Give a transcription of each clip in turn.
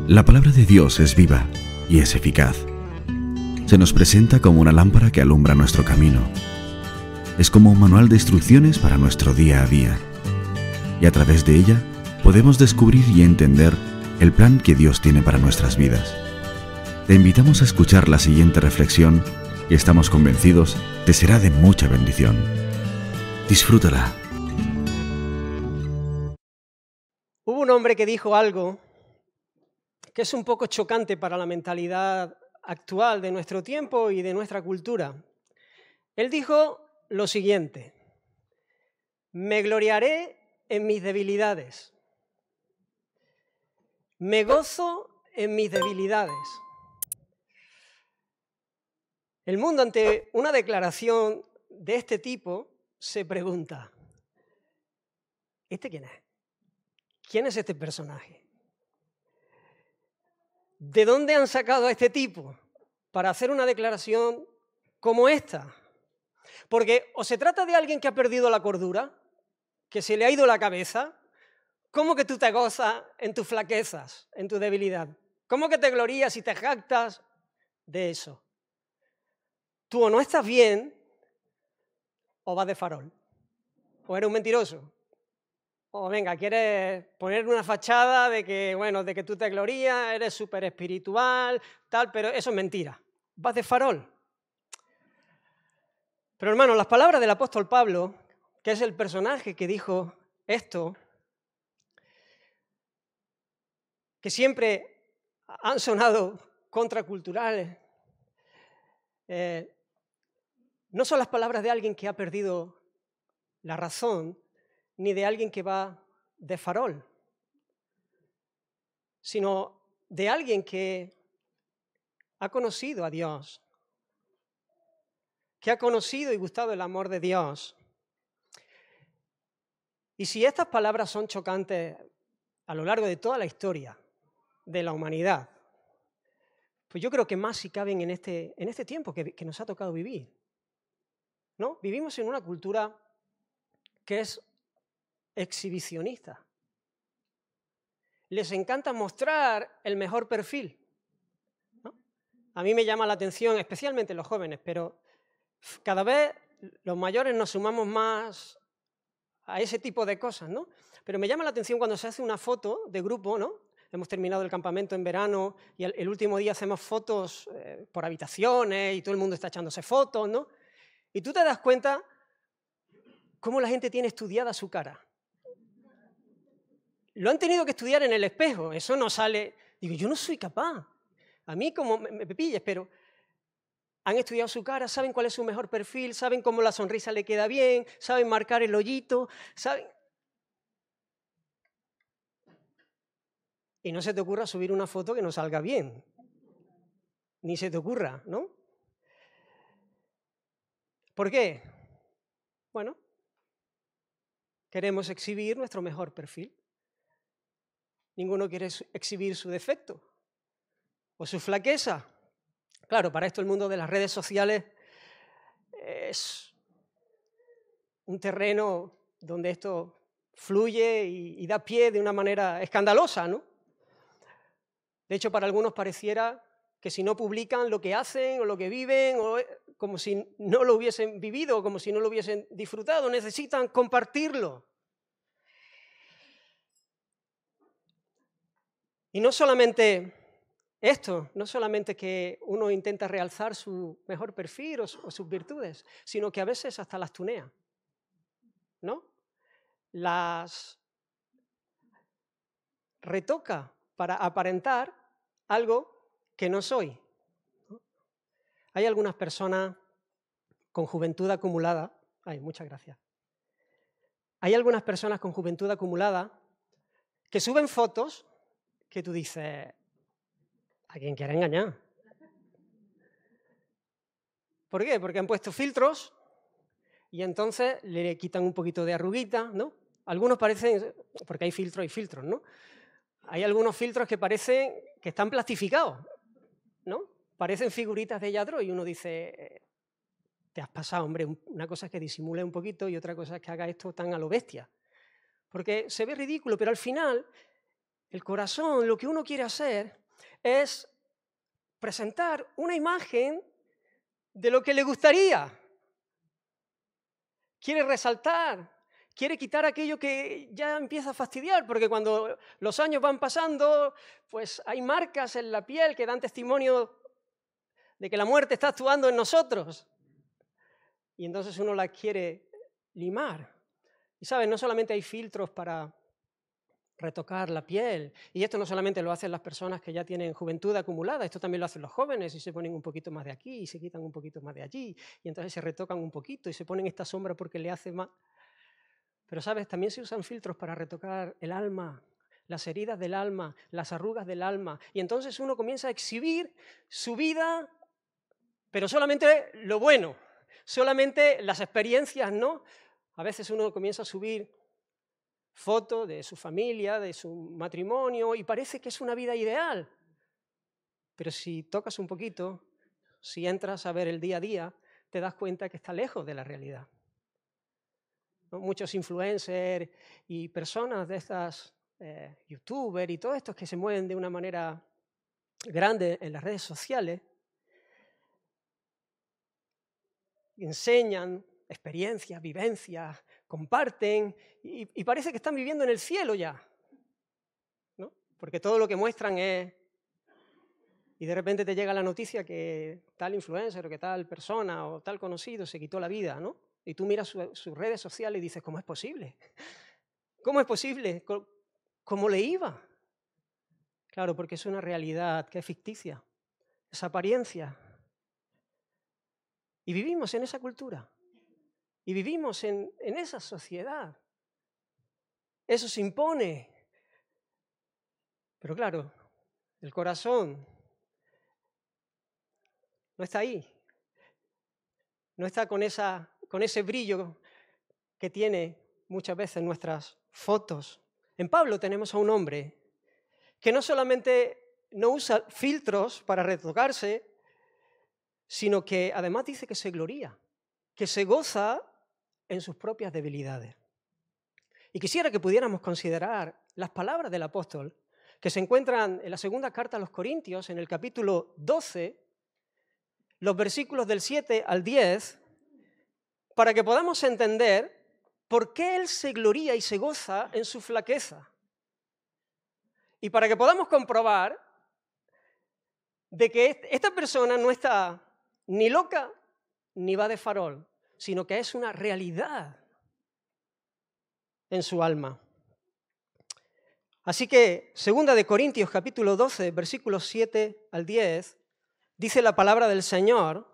La palabra de Dios es viva y es eficaz. Se nos presenta como una lámpara que alumbra nuestro camino. Es como un manual de instrucciones para nuestro día a día. Y a través de ella podemos descubrir y entender el plan que Dios tiene para nuestras vidas. Te invitamos a escuchar la siguiente reflexión y estamos convencidos te será de mucha bendición. Disfrútala. Hubo un hombre que dijo algo que es un poco chocante para la mentalidad actual de nuestro tiempo y de nuestra cultura. Él dijo lo siguiente: me gloriaré en mis debilidades, me gozo en mis debilidades. El mundo, ante una declaración de este tipo, se pregunta: ¿este quién es? ¿Quién es este personaje? ¿De dónde han sacado a este tipo para hacer una declaración como esta? Porque o se trata de alguien que ha perdido la cordura, que se le ha ido la cabeza. ¿Cómo que tú te gozas en tus flaquezas, en tu debilidad? ¿Cómo que te glorías y te jactas de eso? Tú o no estás bien, o vas de farol, o eres un mentiroso. O venga, quieres poner una fachada de que, bueno, de que tú te glorías, eres súper espiritual, tal, pero eso es mentira. Vas de farol. Pero hermano, las palabras del apóstol Pablo, que es el personaje que dijo esto, que siempre han sonado contraculturales, no son las palabras de alguien que ha perdido la razón, ni de alguien que va de farol, sino de alguien que ha conocido a Dios, que ha conocido y gustado el amor de Dios. Y si estas palabras son chocantes a lo largo de toda la historia de la humanidad, pues yo creo que más si caben en este tiempo que nos ha tocado vivir, ¿no? Vivimos en una cultura que es exhibicionista. Les encanta mostrar el mejor perfil, ¿no? A mí me llama la atención, especialmente los jóvenes, pero cada vez los mayores nos sumamos más a ese tipo de cosas, ¿no? Pero me llama la atención cuando se hace una foto de grupo, ¿no? Hemos terminado el campamento en verano y el último día hacemos fotos por habitaciones y todo el mundo está echándose fotos, ¿no? Y tú te das cuenta cómo la gente tiene estudiada su cara. Lo han tenido que estudiar en el espejo, eso no sale. Digo, yo no soy capaz. A mí como me pilles, pero han estudiado su cara, saben cuál es su mejor perfil, saben cómo la sonrisa le queda bien, saben marcar el hoyito, saben. Y no se te ocurra subir una foto que no salga bien. Ni se te ocurra, ¿no? ¿Por qué? Bueno, queremos exhibir nuestro mejor perfil. Ninguno quiere exhibir su defecto o su flaqueza. Claro, para esto el mundo de las redes sociales es un terreno donde esto fluye y da pie de una manera escandalosa, ¿no? De hecho, para algunos pareciera que si no publican lo que hacen o lo que viven, o como si no lo hubiesen vivido, como si no lo hubiesen disfrutado, necesitan compartirlo. Y no solamente esto, no solamente que uno intenta realzar su mejor perfil o sus virtudes, sino que a veces hasta las tunea, ¿no? Las retoca para aparentar algo que no soy. Hay algunas personas con juventud acumulada. Ay, muchas gracias. Hay algunas personas con juventud acumulada que suben fotos que tú dices, ¿a quién quiere engañar? ¿Por qué? Porque han puesto filtros y entonces le quitan un poquito de arruguita, ¿no? Algunos parecen, porque hay filtros, ¿no? Hay algunos filtros que parecen que están plastificados, ¿no? Parecen figuritas de Yadro y uno dice, te has pasado, hombre, una cosa es que disimule un poquito y otra cosa es que haga esto tan a lo bestia. Porque se ve ridículo, pero al final el corazón, lo que uno quiere hacer es presentar una imagen de lo que le gustaría. Quiere resaltar, quiere quitar aquello que ya empieza a fastidiar, porque cuando los años van pasando, pues hay marcas en la piel que dan testimonio de que la muerte está actuando en nosotros. Y entonces uno la quiere limar. Y ¿sabes? No solamente hay filtros para retocar la piel, y esto no solamente lo hacen las personas que ya tienen juventud acumulada, esto también lo hacen los jóvenes y se ponen un poquito más de aquí y se quitan un poquito más de allí, y entonces se retocan un poquito y se ponen esta sombra porque le hace más. Pero ¿sabes? También se usan filtros para retocar el alma, las heridas del alma, las arrugas del alma, y entonces uno comienza a exhibir su vida, pero solamente lo bueno, solamente las experiencias, ¿no? A veces uno comienza a subir fotos de su familia, de su matrimonio, y parece que es una vida ideal. Pero si tocas un poquito, si entras a ver el día a día, te das cuenta que está lejos de la realidad. ¿No? Muchos influencers y personas de estas, youtubers y todos estos que se mueven de una manera grande en las redes sociales, enseñan experiencias, vivencias, comparten y parece que están viviendo en el cielo ya, ¿no? Porque todo lo que muestran es... Y de repente te llega la noticia que tal influencer o que tal persona o tal conocido se quitó la vida, ¿no? Y tú miras sus redes sociales y dices, ¿cómo es posible? ¿Cómo es posible? ¿Cómo le iba? Claro, porque es una realidad que es ficticia, es apariencia. Y vivimos en esa cultura. Y vivimos en esa sociedad. Eso se impone. Pero claro, el corazón no está ahí. No está con ese brillo que tiene muchas veces nuestras fotos. En Pablo tenemos a un hombre que no solamente no usa filtros para retocarse, sino que además dice que se gloría, que se goza en sus propias debilidades. Y quisiera que pudiéramos considerar las palabras del apóstol que se encuentran en la segunda carta a los Corintios, en el capítulo 12, los versículos del 7 al 10, para que podamos entender por qué él se gloría y se goza en su flaqueza. Y para que podamos comprobar de que esta persona no está ni loca ni va de farol, sino que es una realidad en su alma. Así que, segunda de Corintios, capítulo 12, versículos 7 al 10, dice la palabra del Señor: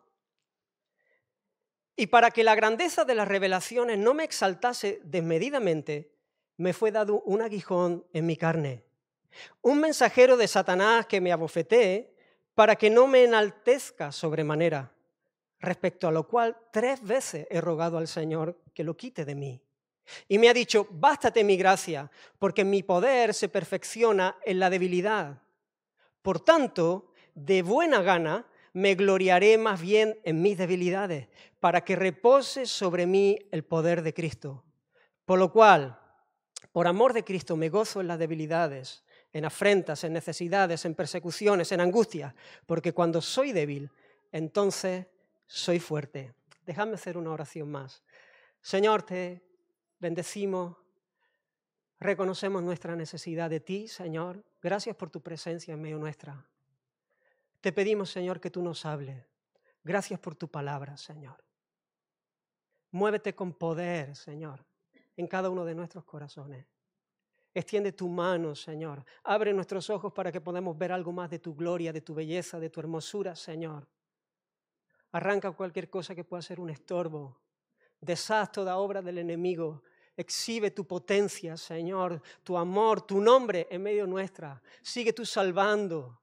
y para que la grandeza de las revelaciones no me exaltase desmedidamente, me fue dado un aguijón en mi carne, un mensajero de Satanás que me abofetee para que no me enaltezca sobremanera, respecto a lo cual 3 veces he rogado al Señor que lo quite de mí. Y me ha dicho, bástate mi gracia, porque mi poder se perfecciona en la debilidad. Por tanto, de buena gana me gloriaré más bien en mis debilidades, para que repose sobre mí el poder de Cristo. Por lo cual, por amor de Cristo, me gozo en las debilidades, en afrentas, en necesidades, en persecuciones, en angustias, porque cuando soy débil, entonces soy fuerte. Déjame hacer una oración más. Señor, te bendecimos, reconocemos nuestra necesidad de ti, Señor. Gracias por tu presencia en medio nuestra. Te pedimos, Señor, que tú nos hables. Gracias por tu palabra, Señor. Muévete con poder, Señor, en cada uno de nuestros corazones. Extiende tu mano, Señor. Abre nuestros ojos para que podamos ver algo más de tu gloria, de tu belleza, de tu hermosura, Señor. Arranca cualquier cosa que pueda ser un estorbo. Deshaz toda obra del enemigo. Exhibe tu potencia, Señor, tu amor, tu nombre en medio nuestra. Sigue tú salvando,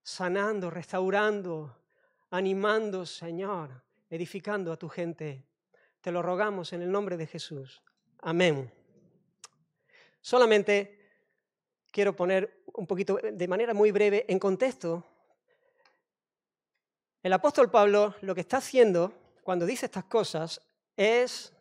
sanando, restaurando, animando, Señor, edificando a tu gente. Te lo rogamos en el nombre de Jesús. Amén. Solamente quiero poner un poquito, de manera muy breve, en contexto. El apóstol Pablo lo que está haciendo cuando dice estas cosas es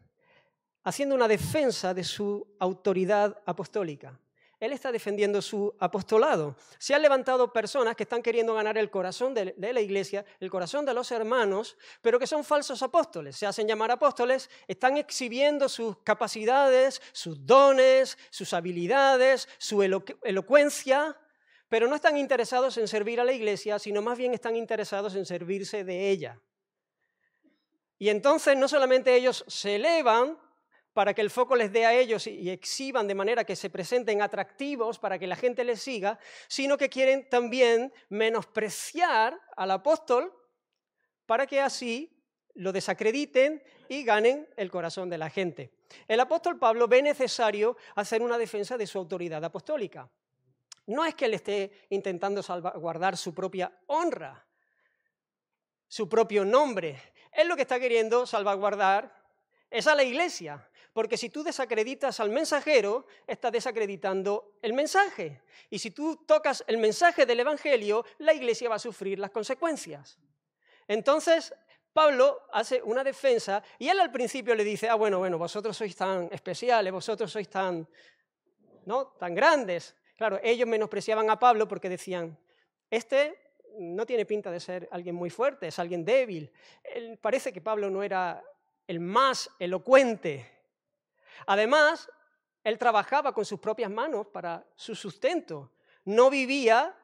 haciendo una defensa de su autoridad apostólica. él está defendiendo su apostolado. Se han levantado personas que están queriendo ganar el corazón de la iglesia, el corazón de los hermanos, pero que son falsos apóstoles. Se hacen llamar apóstoles, están exhibiendo sus capacidades, sus dones, sus habilidades, su elocuencia, pero no están interesados en servir a la iglesia, sino más bien están interesados en servirse de ella. Y entonces no solamente ellos se elevan para que el foco les dé a ellos y exhiban de manera que se presenten atractivos para que la gente les siga, sino que quieren también menospreciar al apóstol para que así lo desacrediten y ganen el corazón de la gente. El apóstol Pablo ve necesario hacer una defensa de su autoridad apostólica. No es que él esté intentando salvaguardar su propia honra, su propio nombre. Él lo que está queriendo salvaguardar es a la iglesia, porque si tú desacreditas al mensajero, estás desacreditando el mensaje. Y si tú tocas el mensaje del evangelio, la iglesia va a sufrir las consecuencias. Entonces, Pablo hace una defensa y él al principio le dice, bueno, vosotros sois tan especiales, vosotros sois tan grandes. Claro, ellos menospreciaban a Pablo porque decían, este no tiene pinta de ser alguien muy fuerte, es alguien débil. Parece que Pablo no era el más elocuente. Además, él trabajaba con sus propias manos para su sustento. No vivía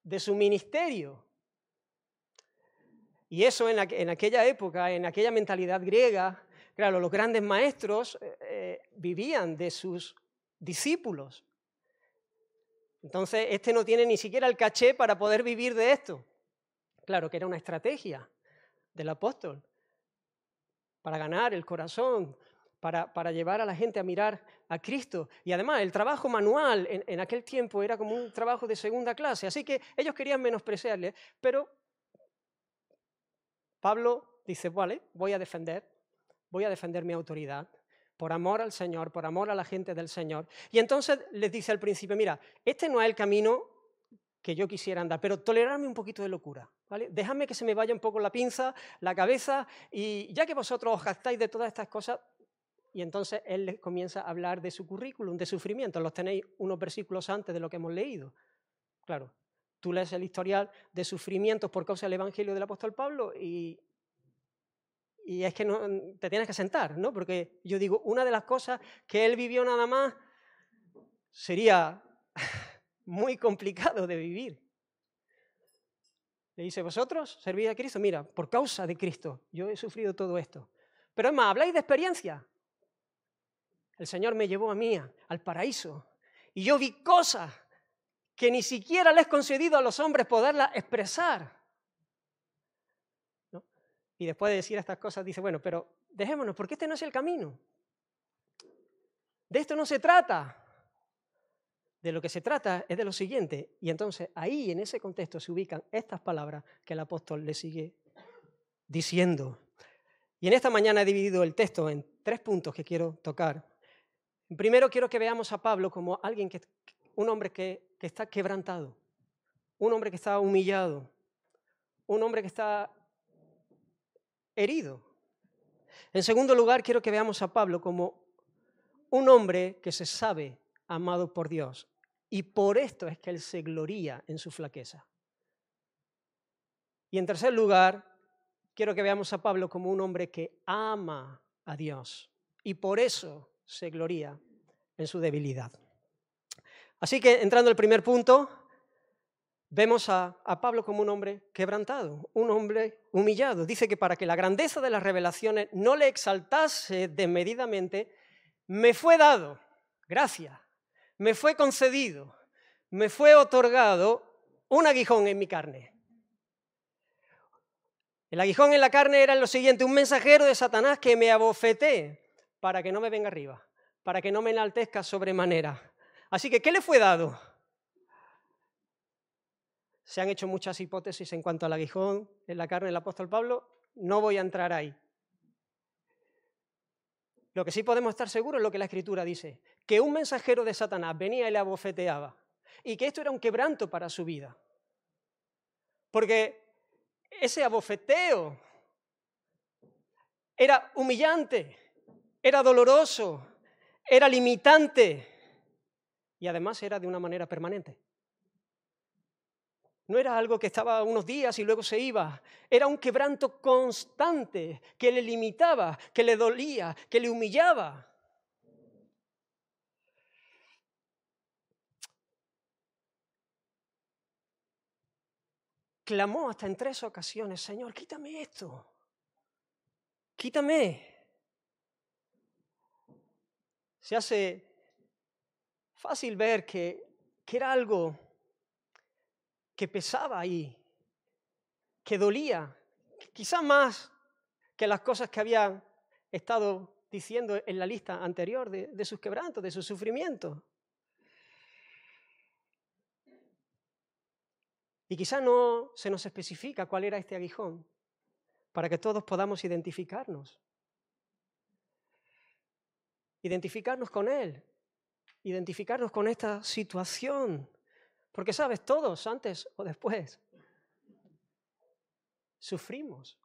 de su ministerio. Y eso en aquella época, en aquella mentalidad griega, claro, los grandes maestros vivían de sus discípulos. Entonces, este no tiene ni siquiera el caché para poder vivir de esto. Claro que era una estrategia del apóstol para ganar el corazón, para llevar a la gente a mirar a Cristo. Y además, el trabajo manual en aquel tiempo era como un trabajo de segunda clase, así que ellos querían menospreciarle, pero Pablo dice, vale, voy a defender mi autoridad, por amor al Señor, por amor a la gente del Señor. Y entonces les dice al principio, mira, este no es el camino que yo quisiera andar, pero toleradme un poquito de locura, ¿vale? Dejadme que se me vaya un poco la pinza, la cabeza, y ya que vosotros os jactáis de todas estas cosas, y entonces él les comienza a hablar de su currículum, de sufrimiento. Los tenéis unos versículos antes de lo que hemos leído. Claro, tú lees el historial de sufrimientos por causa del Evangelio del apóstol Pablo y es que no, te tienes que sentar, ¿no? Porque yo digo, una de las cosas que él vivió nada más sería muy complicado de vivir. Le dice, vosotros servís a Cristo, mira, por causa de Cristo, yo he sufrido todo esto. Pero es más, habláis de experiencia. El Señor me llevó a mí, al paraíso, y yo vi cosas que ni siquiera les he concedido a los hombres poderlas expresar. Y después de decir estas cosas dice, bueno, pero dejémonos, porque este no es el camino. De esto no se trata. De lo que se trata es de lo siguiente. Y entonces ahí, en ese contexto, se ubican estas palabras que el apóstol le sigue diciendo. Y en esta mañana he dividido el texto en 3 puntos que quiero tocar. Primero quiero que veamos a Pablo como un hombre que está quebrantado, un hombre que está humillado, un hombre que está herido. En segundo lugar, quiero que veamos a Pablo como un hombre que se sabe amado por Dios y por esto es que él se gloría en su flaqueza. Y en tercer lugar, quiero que veamos a Pablo como un hombre que ama a Dios y por eso se gloría en su debilidad. Así que entrando al primer punto, vemos a Pablo como un hombre quebrantado, un hombre humillado. Dice que para que la grandeza de las revelaciones no le exaltase desmedidamente, me fue dado, gracia, me fue concedido, me fue otorgado un aguijón en mi carne. El aguijón en la carne era lo siguiente, un mensajero de Satanás que me abofetee para que no me venga arriba, para que no me enaltezca sobremanera. Así que, ¿qué le fue dado? Se han hecho muchas hipótesis en cuanto al aguijón en la carne del apóstol Pablo, no voy a entrar ahí. Lo que sí podemos estar seguros es lo que la Escritura dice, que un mensajero de Satanás venía y le abofeteaba, y que esto era un quebranto para su vida. Porque ese abofeteo era humillante, era doloroso, era limitante. Y además era de una manera permanente. No era algo que estaba unos días y luego se iba. Era un quebranto constante que le limitaba, que le dolía, que le humillaba. Clamó hasta en 3 ocasiones: Señor, quítame esto. Quítame. Se hace fácil ver que era algo que pesaba ahí, que dolía, quizá más que las cosas que había estado diciendo en la lista anterior de sus quebrantos, de sus sufrimientos. Y quizá no se nos especifica cuál era este aguijón, para que todos podamos identificarnos. Identificarnos con él, identificarnos con esta situación. Porque, ¿sabes? Todos, antes o después, sufrimos.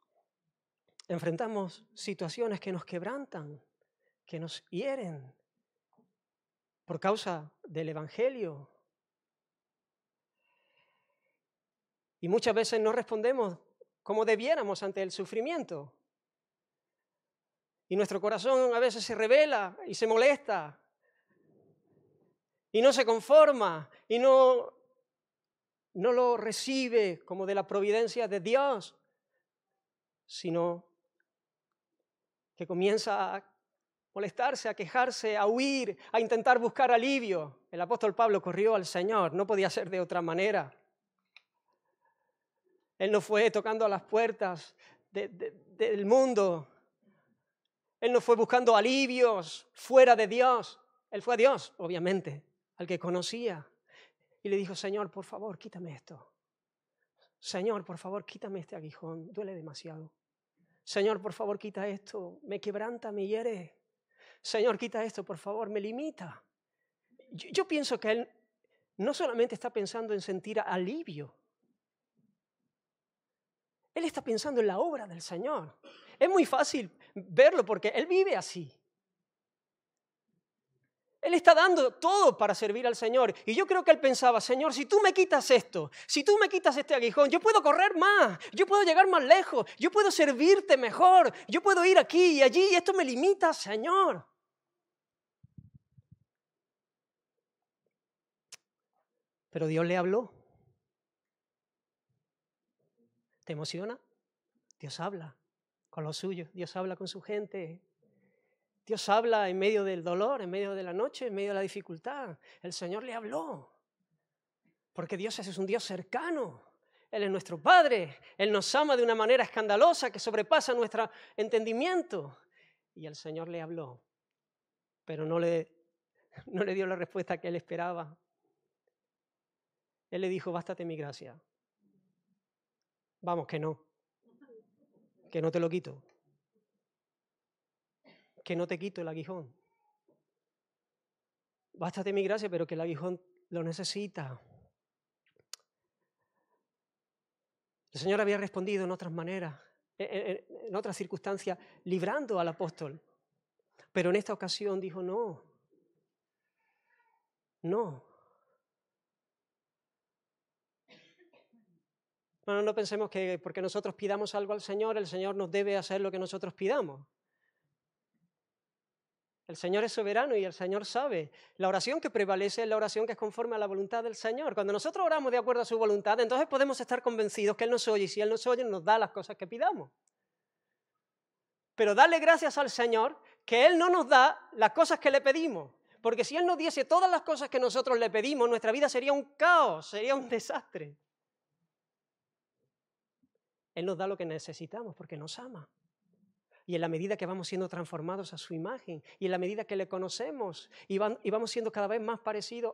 Enfrentamos situaciones que nos quebrantan, que nos hieren por causa del Evangelio. Y muchas veces no respondemos como debiéramos ante el sufrimiento. Y nuestro corazón a veces se rebela y se molesta. Y no se conforma y no lo recibe como de la providencia de Dios, sino que comienza a molestarse, a quejarse, a huir, a intentar buscar alivio. El apóstol Pablo corrió al Señor, no podía ser de otra manera. Él no fue tocando a las puertas del mundo. Él no fue buscando alivios fuera de Dios. Él fue a Dios, obviamente, al que conocía. Y le dijo: Señor, por favor, quítame esto. Señor, por favor, quítame este aguijón. Duele demasiado. Señor, por favor, quita esto. Me quebranta, me hiere. Señor, quita esto, por favor, me limita. Yo pienso que él no solamente está pensando en sentir alivio. Él está pensando en la obra del Señor. Es muy fácil verlo porque él vive así. Él está dando todo para servir al Señor. Y yo creo que él pensaba: Señor, si tú me quitas esto, si tú me quitas este aguijón, yo puedo correr más, yo puedo llegar más lejos, yo puedo servirte mejor, yo puedo ir aquí y allí, y esto me limita, Señor. Pero Dios le habló. ¿Te emociona? Dios habla con los suyos, Dios habla con su gente. Dios habla en medio del dolor, en medio de la noche, en medio de la dificultad. El Señor le habló. Porque Dios es un Dios cercano. Él es nuestro Padre. Él nos ama de una manera escandalosa que sobrepasa nuestro entendimiento. Y el Señor le habló. Pero no le dio la respuesta que él esperaba. Él le dijo: bástate mi gracia. Vamos, que no te lo quito. Que no te quito el aguijón. Bástate mi gracia, pero que el aguijón lo necesita. El Señor había respondido en otras maneras, en otras circunstancias, librando al apóstol. Pero en esta ocasión dijo: no. Bueno, no pensemos que porque nosotros pidamos algo al Señor, el Señor nos debe hacer lo que nosotros pidamos. El Señor es soberano y el Señor sabe. La oración que prevalece es la oración que es conforme a la voluntad del Señor. Cuando nosotros oramos de acuerdo a su voluntad, entonces podemos estar convencidos que Él nos oye, y si Él nos oye, nos da las cosas que pidamos. Pero darle gracias al Señor que Él no nos da las cosas que le pedimos. Porque si Él nos diese todas las cosas que nosotros le pedimos, nuestra vida sería un caos, sería un desastre. Él nos da lo que necesitamos porque nos ama. Y en la medida que vamos siendo transformados a su imagen, y en la medida que le conocemos, y vamos siendo cada vez más parecidos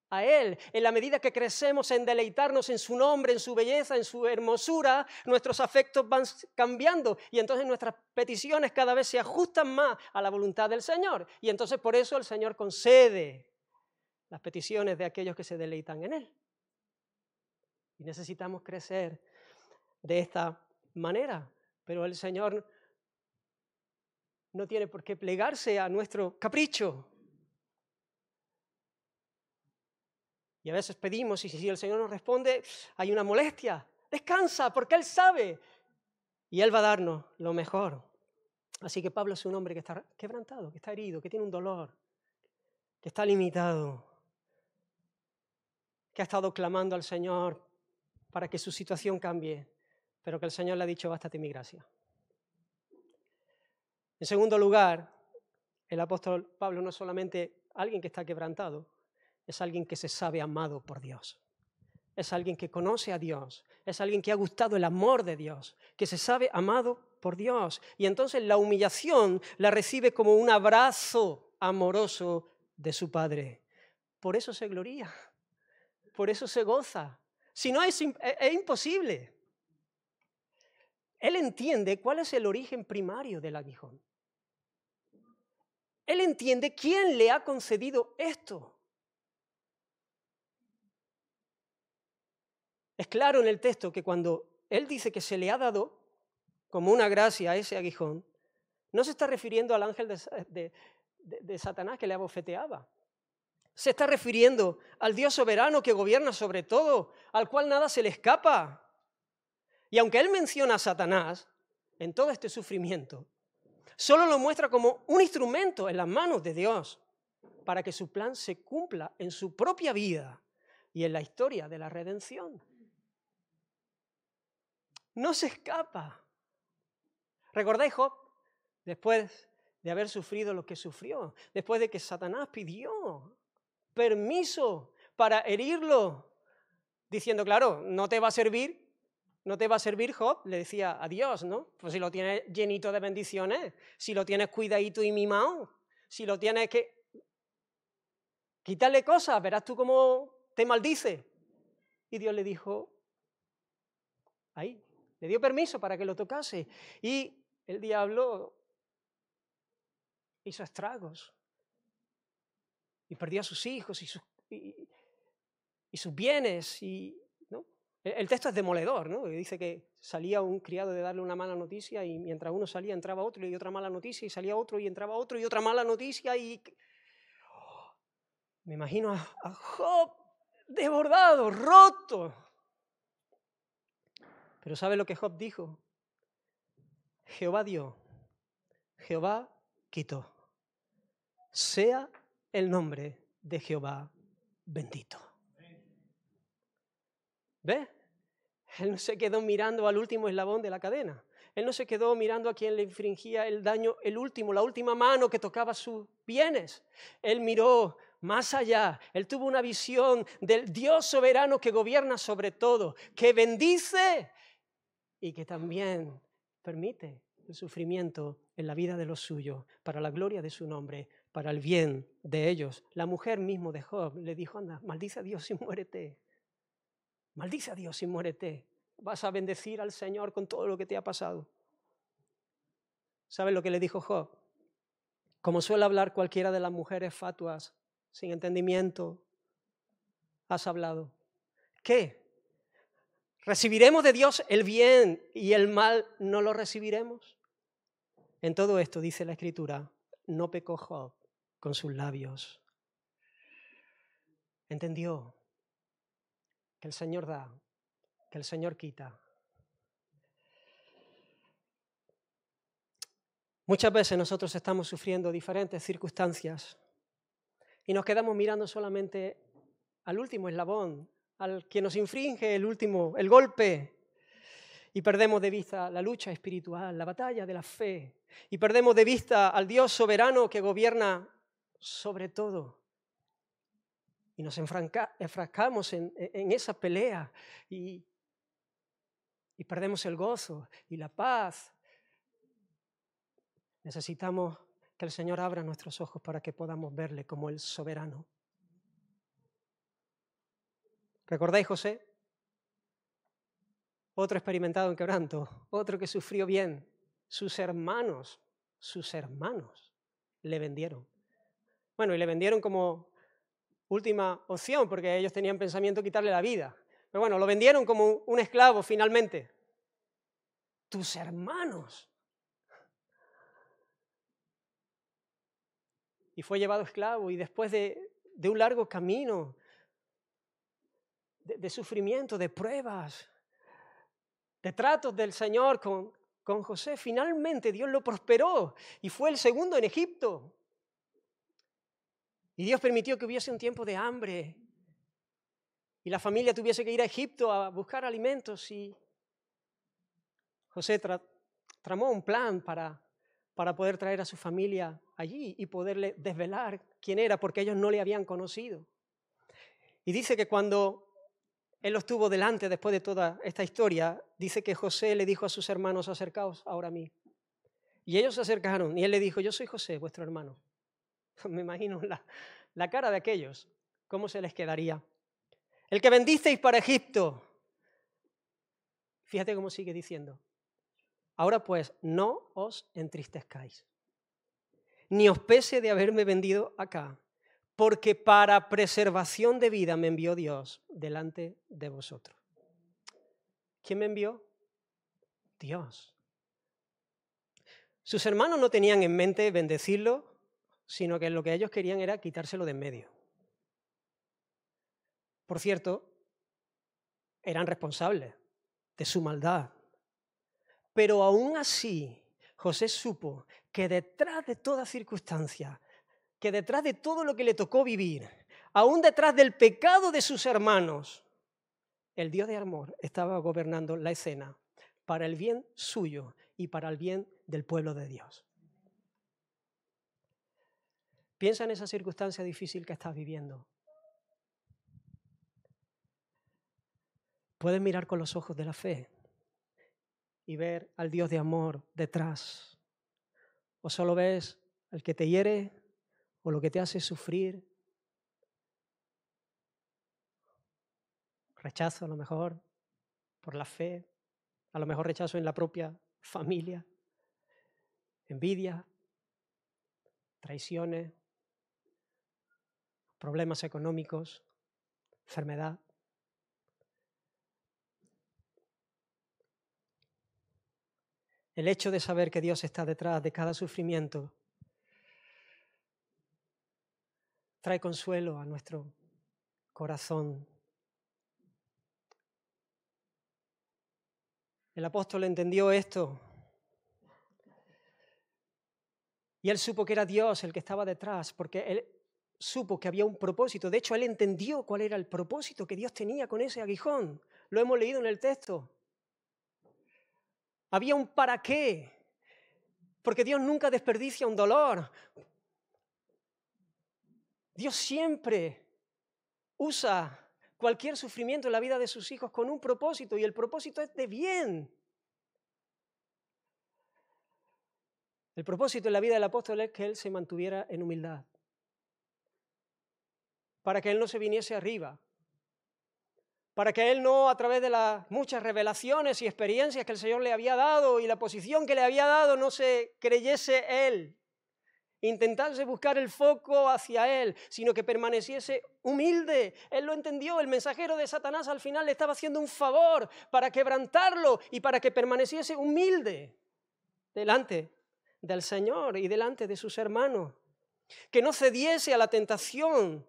a Él, en la medida que crecemos en deleitarnos en su nombre, en su belleza, en su hermosura, nuestros afectos van cambiando y entonces nuestras peticiones cada vez se ajustan más a la voluntad del Señor. Y entonces por eso el Señor concede las peticiones de aquellos que se deleitan en Él. Y necesitamos crecer de esta manera, pero el Señor no tiene por qué plegarse a nuestro capricho. Y a veces pedimos y si el Señor nos responde, hay una molestia. Descansa, porque Él sabe. Y Él va a darnos lo mejor. Así que Pablo es un hombre que está quebrantado, que está herido, que tiene un dolor, que está limitado, que ha estado clamando al Señor para que su situación cambie, pero que el Señor le ha dicho, bástate mi gracia. En segundo lugar, el apóstol Pablo no es solamente alguien que está quebrantado, es alguien que se sabe amado por Dios. Es alguien que conoce a Dios, es alguien que ha gustado el amor de Dios, que se sabe amado por Dios. Y entonces la humillación la recibe como un abrazo amoroso de su Padre. Por eso se gloría, por eso se goza. Si no, es imposible. Él entiende cuál es el origen primario del aguijón. Él entiende quién le ha concedido esto. Es claro en el texto que cuando él dice que se le ha dado como una gracia a ese aguijón, no se está refiriendo al ángel de Satanás que le abofeteaba. Se está refiriendo al Dios soberano que gobierna sobre todo, al cual nada se le escapa. Y aunque él menciona a Satanás en todo este sufrimiento, solo lo muestra como un instrumento en las manos de Dios para que su plan se cumpla en su propia vida y en la historia de la redención. No se escapa. ¿Recordáis Job? Después de haber sufrido lo que sufrió, después de que Satanás pidió permiso para herirlo, diciendo, claro, no te va a servir Job, le decía a Dios, ¿no? Pues si lo tienes llenito de bendiciones, si lo tienes cuidadito y mimado, si lo tienes que quitarle cosas, verás tú cómo te maldice. Y Dios le dijo, ahí, le dio permiso para que lo tocase. Y el diablo hizo estragos y perdió a sus hijos y sus bienes. ¿No? El texto es demoledor, ¿no? Dice que salía un criado de darle una mala noticia y mientras uno salía entraba otro y otra mala noticia y salía otro y entraba otro y otra mala noticia y... Me imagino a Job desbordado, roto. Pero ¿sabe lo que Job dijo? Jehová dio, Jehová quitó. Sea el nombre de Jehová bendito. ¿Ves? Él no se quedó mirando al último eslabón de la cadena. Él no se quedó mirando a quien le infringía el daño, la última mano que tocaba sus bienes. Él miró más allá. Él tuvo una visión del Dios soberano que gobierna sobre todo, que bendice y que también permite el sufrimiento en la vida de los suyos para la gloria de su nombre, para el bien de ellos. La mujer mismo de Job le dijo, anda, maldice a Dios y muérete. Maldice a Dios y muérete. Vas a bendecir al Señor con todo lo que te ha pasado. ¿Sabes lo que le dijo Job? Como suele hablar cualquiera de las mujeres fatuas, sin entendimiento, has hablado. ¿Qué? ¿Recibiremos de Dios el bien y el mal no lo recibiremos? En todo esto, dice la Escritura, no pecó Job con sus labios. Entendió que el Señor da, que el Señor quita. Muchas veces nosotros estamos sufriendo diferentes circunstancias y nos quedamos mirando solamente al último eslabón, al que nos infringe el golpe, y perdemos de vista la lucha espiritual, la batalla de la fe, y perdemos de vista al Dios soberano que gobierna sobre todo. Y nos enfrascamos en esa pelea y perdemos el gozo y la paz. Necesitamos que el Señor abra nuestros ojos para que podamos verle como el soberano. ¿Recordáis José? Otro experimentado en quebranto, otro que sufrió bien. Sus hermanos le vendieron. Bueno, y le vendieron como última opción, porque ellos tenían pensamiento de quitarle la vida. Pero bueno, lo vendieron como un esclavo finalmente. Tus hermanos. Y fue llevado esclavo y después de un largo camino, de sufrimiento, de pruebas, de tratos del Señor con José. Finalmente Dios lo prosperó y fue el segundo en Egipto. Y Dios permitió que hubiese un tiempo de hambre y la familia tuviese que ir a Egipto a buscar alimentos. Y José tramó un plan para poder traer a su familia allí y poderle desvelar quién era, porque ellos no le habían conocido. Y dice que cuando él los tuvo delante, después de toda esta historia, dice que José le dijo a sus hermanos: acercaos ahora a mí. Y ellos se acercaron y él le dijo: yo soy José, vuestro hermano. Me imagino la cara de aquellos, cómo se les quedaría. El que vendisteis para Egipto. Fíjate cómo sigue diciendo. Ahora pues, no os entristezcáis, ni os pese de haberme vendido acá, porque para preservación de vida me envió Dios delante de vosotros. ¿Quién me envió? Dios. Sus hermanos no tenían en mente bendecirlo, sino que lo que ellos querían era quitárselo de en medio. Por cierto, eran responsables de su maldad. Pero aún así, José supo que detrás de toda circunstancia, que detrás de todo lo que le tocó vivir, aún detrás del pecado de sus hermanos, el Dios de amor estaba gobernando la escena para el bien suyo y para el bien del pueblo de Dios. Piensa en esa circunstancia difícil que estás viviendo. Puedes mirar con los ojos de la fe y ver al Dios de amor detrás. O solo ves al que te hiere o lo que te hace sufrir. Rechazo a lo mejor por la fe, a lo mejor rechazo en la propia familia, envidia, traiciones, problemas económicos, enfermedad. El hecho de saber que Dios está detrás de cada sufrimiento trae consuelo a nuestro corazón. El apóstol entendió esto y él supo que era Dios el que estaba detrás, porque él supo que había un propósito. De hecho, él entendió cuál era el propósito que Dios tenía con ese aguijón. Lo hemos leído en el texto. Había un para qué, porque Dios nunca desperdicia un dolor. Dios siempre usa cualquier sufrimiento en la vida de sus hijos con un propósito, y el propósito es de bien. El propósito en la vida del apóstol es que él se mantuviera en humildad, para que él no se viniese arriba, para que él no, a través de las muchas revelaciones y experiencias que el Señor le había dado y la posición que le había dado, no se creyese él, intentase buscar el foco hacia él, sino que permaneciese humilde. Él lo entendió. El mensajero de Satanás al final le estaba haciendo un favor para quebrantarlo y para que permaneciese humilde delante del Señor y delante de sus hermanos, que no cediese a la tentación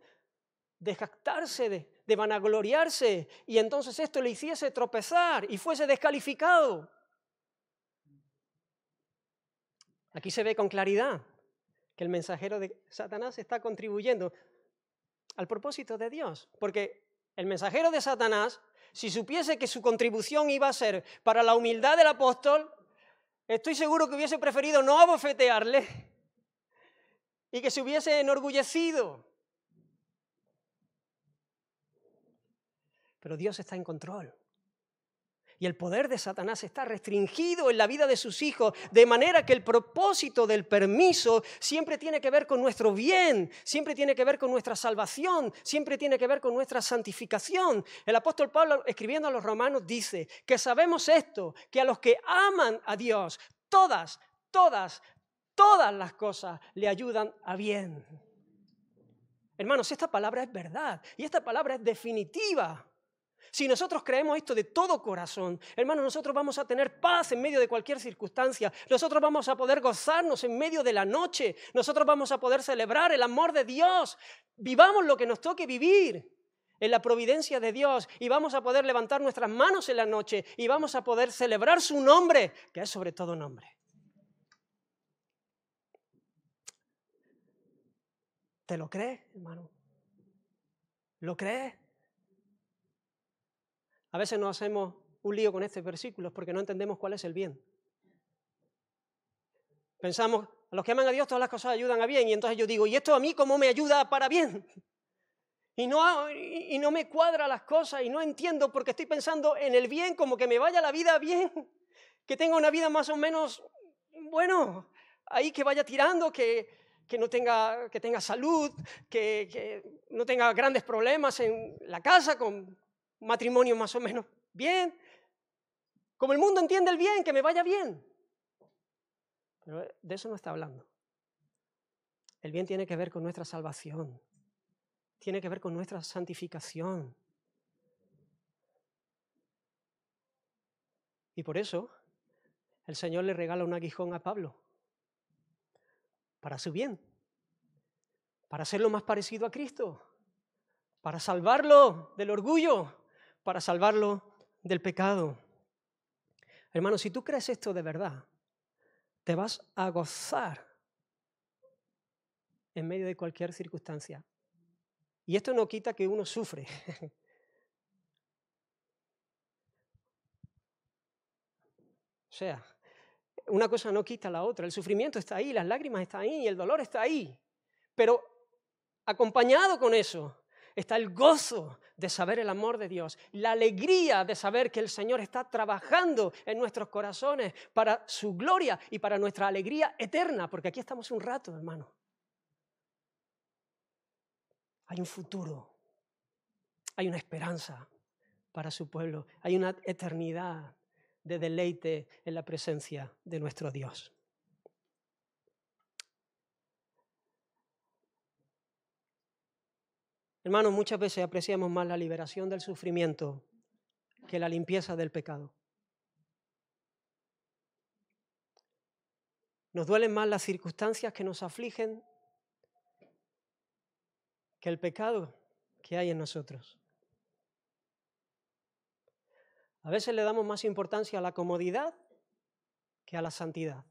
de jactarse, de vanagloriarse, y entonces esto le hiciese tropezar y fuese descalificado. Aquí se ve con claridad que el mensajero de Satanás está contribuyendo al propósito de Dios, porque el mensajero de Satanás, si supiese que su contribución iba a ser para la humildad del apóstol, estoy seguro que hubiese preferido no abofetearle y que se hubiese enorgullecido. Pero Dios está en control. Y el poder de Satanás está restringido en la vida de sus hijos, de manera que el propósito del permiso siempre tiene que ver con nuestro bien, siempre tiene que ver con nuestra salvación, siempre tiene que ver con nuestra santificación. El apóstol Pablo, escribiendo a los romanos, dice que sabemos esto, que a los que aman a Dios, todas las cosas le ayudan a bien. Hermanos, esta palabra es verdad y esta palabra es definitiva. Si nosotros creemos esto de todo corazón, hermanos, nosotros vamos a tener paz en medio de cualquier circunstancia. Nosotros vamos a poder gozarnos en medio de la noche. Nosotros vamos a poder celebrar el amor de Dios. Vivamos lo que nos toque vivir. en la providencia de Dios, y vamos a poder levantar nuestras manos en la noche y vamos a poder celebrar su nombre, que es sobre todo nombre. ¿Te lo crees, hermano? ¿Lo crees? A veces nos hacemos un lío con estos versículos porque no entendemos cuál es el bien. Pensamos, a los que aman a Dios todas las cosas ayudan a bien, y entonces yo digo, ¿y esto a mí cómo me ayuda para bien? Y no me cuadra las cosas y no entiendo porque estoy pensando en el bien, como que me vaya la vida bien, que tenga una vida más o menos, bueno, ahí que vaya tirando, que tenga salud, que no tenga grandes problemas en la casa, con un matrimonio más o menos bien. Como el mundo entiende el bien, que me vaya bien. Pero de eso no está hablando. El bien tiene que ver con nuestra salvación. Tiene que ver con nuestra santificación. Y por eso el Señor le regala un aguijón a Pablo. Para su bien. Para hacerlo más parecido a Cristo. Para salvarlo del orgullo. Para salvarlo del pecado. Hermano, si tú crees esto de verdad, te vas a gozar en medio de cualquier circunstancia. Y esto no quita que uno sufre. O sea, una cosa no quita la otra. El sufrimiento está ahí, las lágrimas están ahí, el dolor está ahí. Pero acompañado con eso está el gozo de saber el amor de Dios, la alegría de saber que el Señor está trabajando en nuestros corazones para su gloria y para nuestra alegría eterna, porque aquí estamos un rato, hermano. Hay un futuro, hay una esperanza para su pueblo, hay una eternidad de deleite en la presencia de nuestro Dios. Hermanos, muchas veces apreciamos más la liberación del sufrimiento que la limpieza del pecado. Nos duelen más las circunstancias que nos afligen que el pecado que hay en nosotros. A veces le damos más importancia a la comodidad que a la santidad.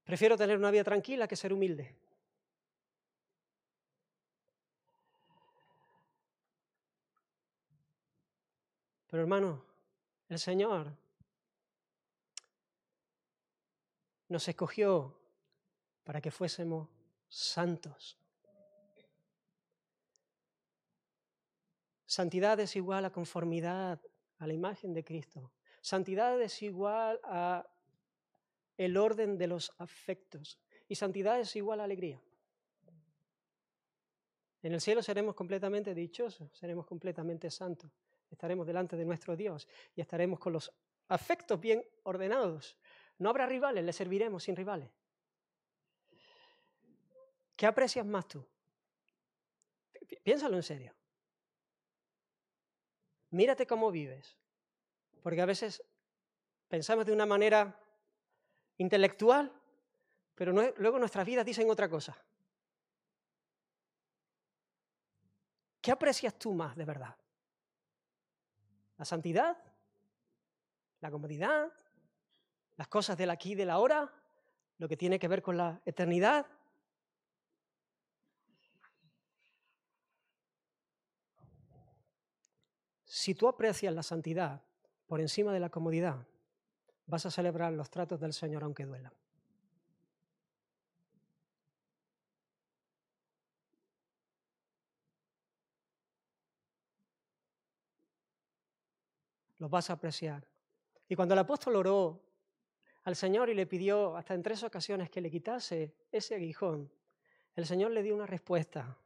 Prefiero tener una vida tranquila que ser humilde. Pero hermano, el Señor nos escogió para que fuésemos santos. Santidad es igual a conformidad a la imagen de Cristo. Santidad es igual a el orden de los afectos. Y santidad es igual a alegría. En el cielo seremos completamente dichosos, seremos completamente santos. Estaremos delante de nuestro Dios y estaremos con los afectos bien ordenados. No habrá rivales, le serviremos sin rivales. ¿Qué aprecias más tú? Piénsalo en serio. Mírate cómo vives. Porque a veces pensamos de una manera intelectual, pero luego nuestras vidas dicen otra cosa. ¿Qué aprecias tú más de verdad? ¿La santidad? ¿La comodidad? ¿Las cosas del aquí y del ahora? ¿Lo que tiene que ver con la eternidad? Si tú aprecias la santidad por encima de la comodidad, vas a celebrar los tratos del Señor aunque duelan. Los vas a apreciar. Y cuando el apóstol oró al Señor y le pidió hasta en 3 ocasiones que le quitase ese aguijón, el Señor le dio una respuesta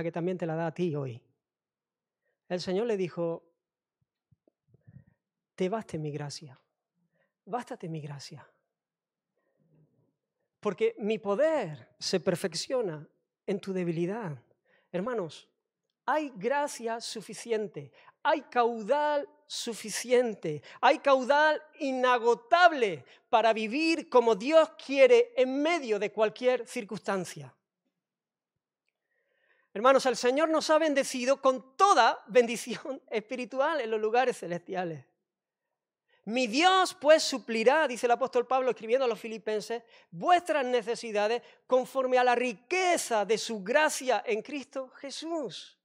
que también te la da a ti hoy. El Señor le dijo, te baste mi gracia, bástate mi gracia. Porque mi poder se perfecciona en tu debilidad. Hermanos, hay gracia suficiente, hay caudal suficiente. Hay caudal inagotable para vivir como Dios quiere en medio de cualquier circunstancia. Hermanos, el Señor nos ha bendecido con toda bendición espiritual en los lugares celestiales. Mi Dios pues suplirá, dice el apóstol Pablo escribiendo a los filipenses, vuestras necesidades conforme a la riqueza de su gracia en Cristo Jesús.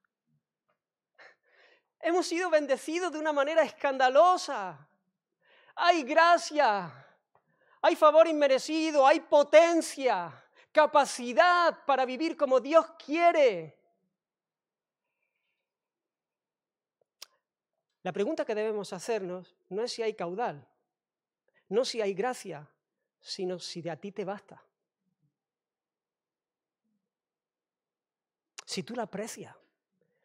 Hemos sido bendecidos de una manera escandalosa. Hay gracia, hay favor inmerecido, hay potencia, capacidad para vivir como Dios quiere. La pregunta que debemos hacernos no es si hay caudal, no si hay gracia, sino si de a ti te basta. Si tú la aprecias,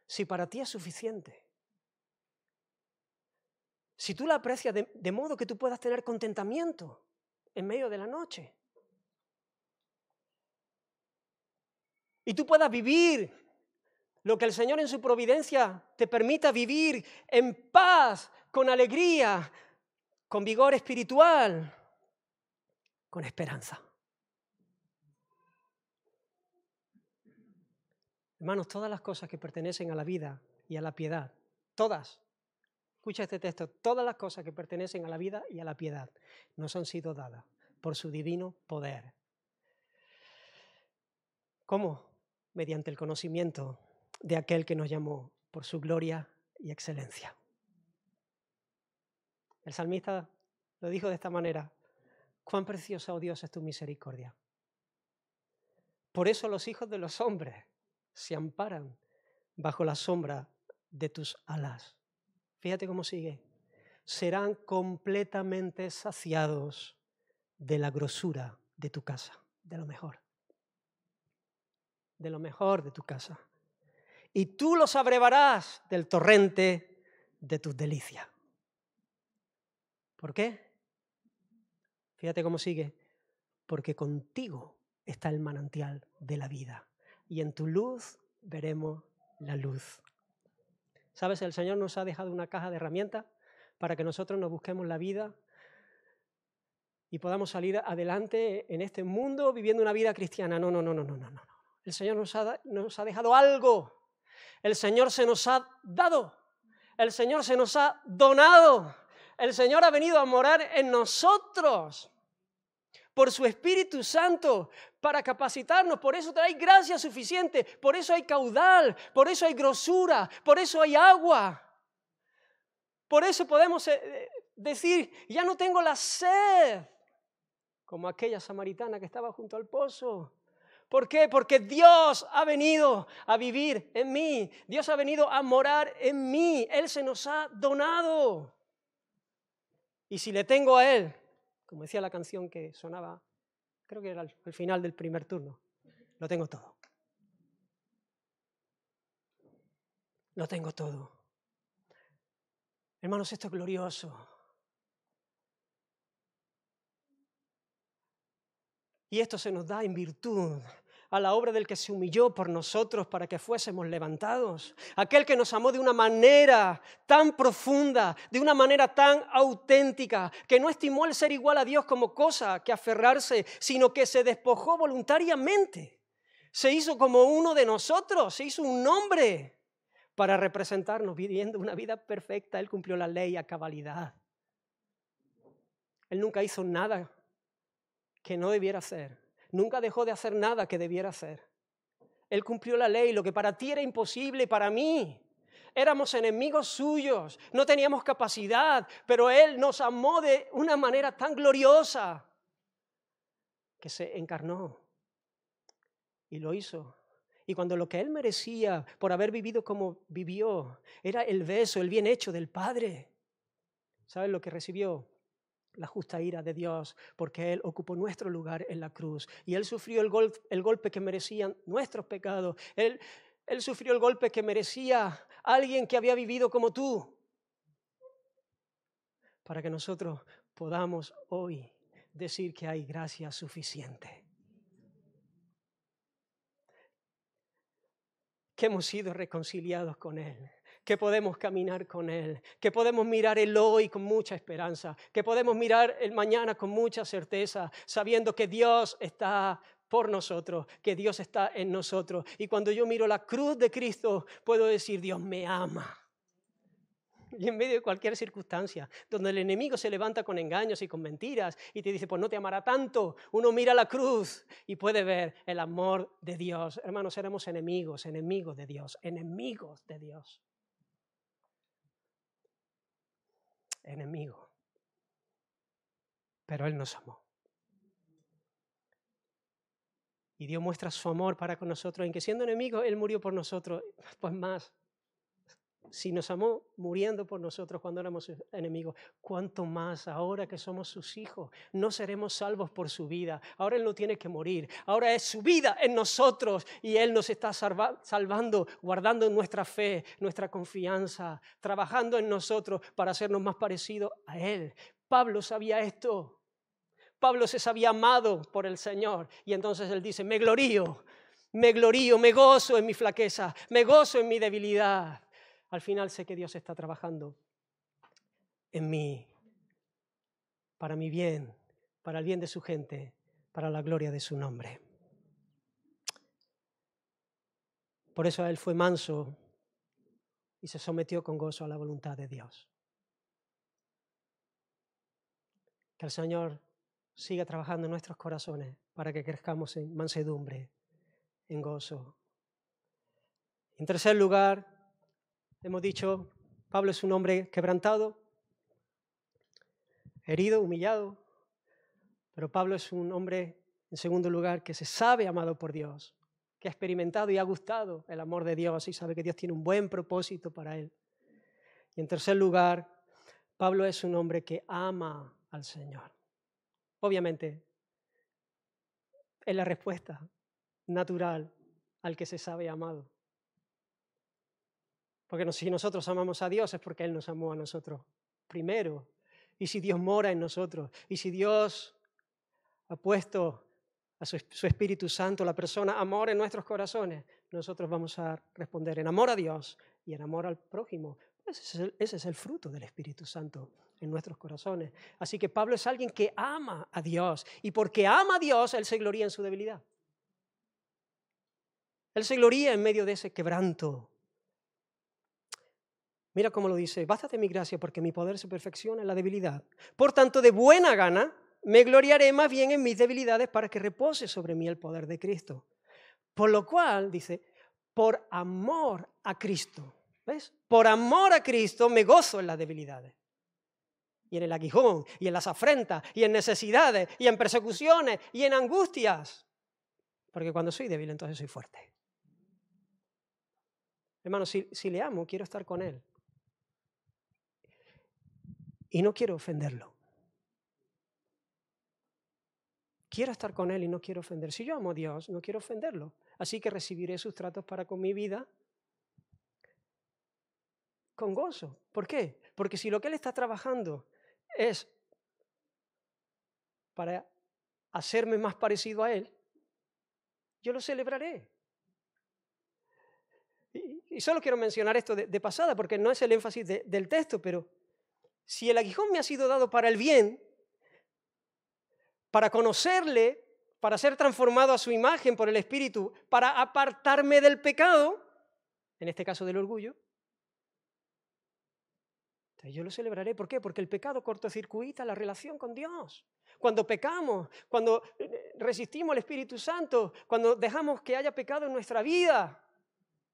si para ti es suficiente. Si tú la aprecias de modo que tú puedas tener contentamiento en medio de la noche. Y tú puedas vivir lo que el Señor en su providencia te permita vivir en paz, con alegría, con vigor espiritual, con esperanza. Hermanos, todas las cosas que pertenecen a la vida y a la piedad, todas, escucha este texto, todas las cosas que pertenecen a la vida y a la piedad nos han sido dadas por su divino poder. ¿Cómo? Mediante el conocimiento de aquel que nos llamó por su gloria y excelencia. El salmista lo dijo de esta manera: cuán preciosa, oh Dios, es tu misericordia. Por eso los hijos de los hombres se amparan bajo la sombra de tus alas. Fíjate cómo sigue. Serán completamente saciados de la grosura de tu casa, de lo mejor de tu casa. Y tú los abrevarás del torrente de tus delicias. ¿Por qué? Fíjate cómo sigue. Porque contigo está el manantial de la vida. Y en tu luz veremos la luz. ¿Sabes? El Señor nos ha dejado una caja de herramientas para que nosotros nos busquemos la vida y podamos salir adelante en este mundo viviendo una vida cristiana. No. El Señor nos ha dejado algo. El Señor se nos ha dado. El Señor se nos ha donado. El Señor ha venido a morar en nosotros por su Espíritu Santo para capacitarnos. Por eso hay gracia suficiente. Por eso hay caudal. Por eso hay grosura. Por eso hay agua. Por eso podemos decir, ya no tengo la sed, como aquella samaritana que estaba junto al pozo. ¿Por qué? Porque Dios ha venido a vivir en mí. Dios ha venido a morar en mí. Él se nos ha donado. Y si le tengo a Él, como decía la canción que sonaba, creo que era el final del primer turno, lo tengo todo. Lo tengo todo. Hermanos, esto es glorioso. Y esto se nos da en virtud a la obra del que se humilló por nosotros para que fuésemos levantados. Aquel que nos amó de una manera tan profunda, de una manera tan auténtica, que no estimó el ser igual a Dios como cosa que aferrarse, sino que se despojó voluntariamente. Se hizo como uno de nosotros, se hizo un hombre para representarnos viviendo una vida perfecta. Él cumplió la ley a cabalidad. Él nunca hizo nada que no debiera hacer. Nunca dejó de hacer nada que debiera hacer. Él cumplió la ley, lo que para ti era imposible, para mí. Éramos enemigos suyos, no teníamos capacidad, pero Él nos amó de una manera tan gloriosa que se encarnó y lo hizo. Y cuando lo que Él merecía por haber vivido como vivió era el beso, el bien hecho del Padre, ¿sabes lo que recibió? La justa ira de Dios, porque Él ocupó nuestro lugar en la cruz y Él sufrió el golpe que merecían nuestros pecados. Él sufrió el golpe que merecía alguien que había vivido como tú, para que nosotros podamos hoy decir que hay gracia suficiente, que hemos sido reconciliados con Él, que podemos caminar con Él, que podemos mirar el hoy con mucha esperanza, que podemos mirar el mañana con mucha certeza, sabiendo que Dios está por nosotros, que Dios está en nosotros. Y cuando yo miro la cruz de Cristo, puedo decir, Dios me ama. Y en medio de cualquier circunstancia, donde el enemigo se levanta con engaños y con mentiras y te dice, pues no te amará tanto, uno mira la cruz y puede ver el amor de Dios. Hermanos, seremos enemigos de Dios, enemigos de Dios. Enemigo. Pero Él nos amó. Y Dios muestra su amor para con nosotros, en que siendo enemigos, Él murió por nosotros. Pues más, si nos amó muriendo por nosotros cuando éramos enemigos, ¿cuánto más ahora que somos sus hijos? No seremos salvos por su vida. Ahora Él no tiene que morir. Ahora es su vida en nosotros y Él nos está salvando, guardando nuestra fe, nuestra confianza, trabajando en nosotros para hacernos más parecidos a Él. Pablo sabía esto. Pablo se sabía amado por el Señor y entonces él dice, me glorío, me gozo en mi flaqueza, me gozo en mi debilidad. Al final sé que Dios está trabajando en mí, para mi bien, para el bien de su gente, para la gloria de su nombre. Por eso él fue manso y se sometió con gozo a la voluntad de Dios. Que el Señor siga trabajando en nuestros corazones para que crezcamos en mansedumbre, en gozo. En tercer lugar, hemos dicho, Pablo es un hombre quebrantado, herido, humillado, pero Pablo es un hombre, en segundo lugar, que se sabe amado por Dios, que ha experimentado y ha gustado el amor de Dios y sabe que Dios tiene un buen propósito para él. Y en tercer lugar, Pablo es un hombre que ama al Señor. Obviamente, es la respuesta natural al que se sabe amado. Porque si nosotros amamos a Dios es porque Él nos amó a nosotros primero. Y si Dios mora en nosotros, y si Dios ha puesto a su Espíritu Santo, la persona, amor en nuestros corazones, nosotros vamos a responder en amor a Dios y en amor al prójimo. Ese es el fruto del Espíritu Santo en nuestros corazones. Así que Pablo es alguien que ama a Dios. Y porque ama a Dios, él se gloría en su debilidad. Él se gloría en medio de ese quebranto. Mira cómo lo dice, bástate mi gracia porque mi poder se perfecciona en la debilidad. Por tanto, de buena gana me gloriaré más bien en mis debilidades para que repose sobre mí el poder de Cristo. Por lo cual, dice, por amor a Cristo. ¿Ves? Por amor a Cristo me gozo en las debilidades. Y en el aguijón, y en las afrentas, y en necesidades, y en persecuciones, y en angustias. Porque cuando soy débil, entonces soy fuerte. Hermano, si le amo, quiero estar con Él. Y no quiero ofenderlo. Quiero estar con Él y no quiero ofender. Si yo amo a Dios, no quiero ofenderlo. Así que recibiré sus tratos para con mi vida con gozo. ¿Por qué? Porque si lo que Él está trabajando es para hacerme más parecido a Él, yo lo celebraré. Y solo quiero mencionar esto de pasada, porque no es el énfasis del texto, pero si el aguijón me ha sido dado para el bien, para conocerle, para ser transformado a su imagen por el Espíritu, para apartarme del pecado, en este caso del orgullo, entonces yo lo celebraré. ¿Por qué? Porque el pecado cortocircuita la relación con Dios. Cuando pecamos, cuando resistimos al Espíritu Santo, cuando dejamos que haya pecado en nuestra vida,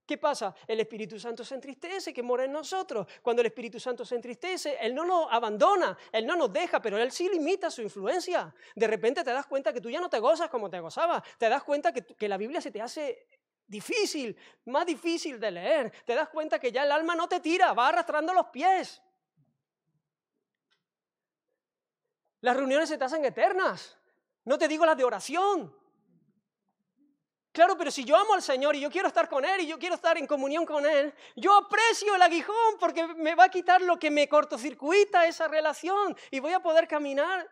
¿qué pasa? El Espíritu Santo se entristece, que mora en nosotros. Cuando el Espíritu Santo se entristece, Él no nos abandona, Él no nos deja, pero Él sí limita su influencia. De repente te das cuenta que tú ya no te gozas como te gozabas. Te das cuenta que la Biblia se te hace difícil, más difícil de leer. Te das cuenta que ya el alma no te tira, va arrastrando los pies. Las reuniones se te hacen eternas. No te digo las de oración. Claro, pero si yo amo al Señor y yo quiero estar con Él y yo quiero estar en comunión con Él, yo aprecio el aguijón porque me va a quitar lo que me cortocircuita esa relación y voy a poder caminar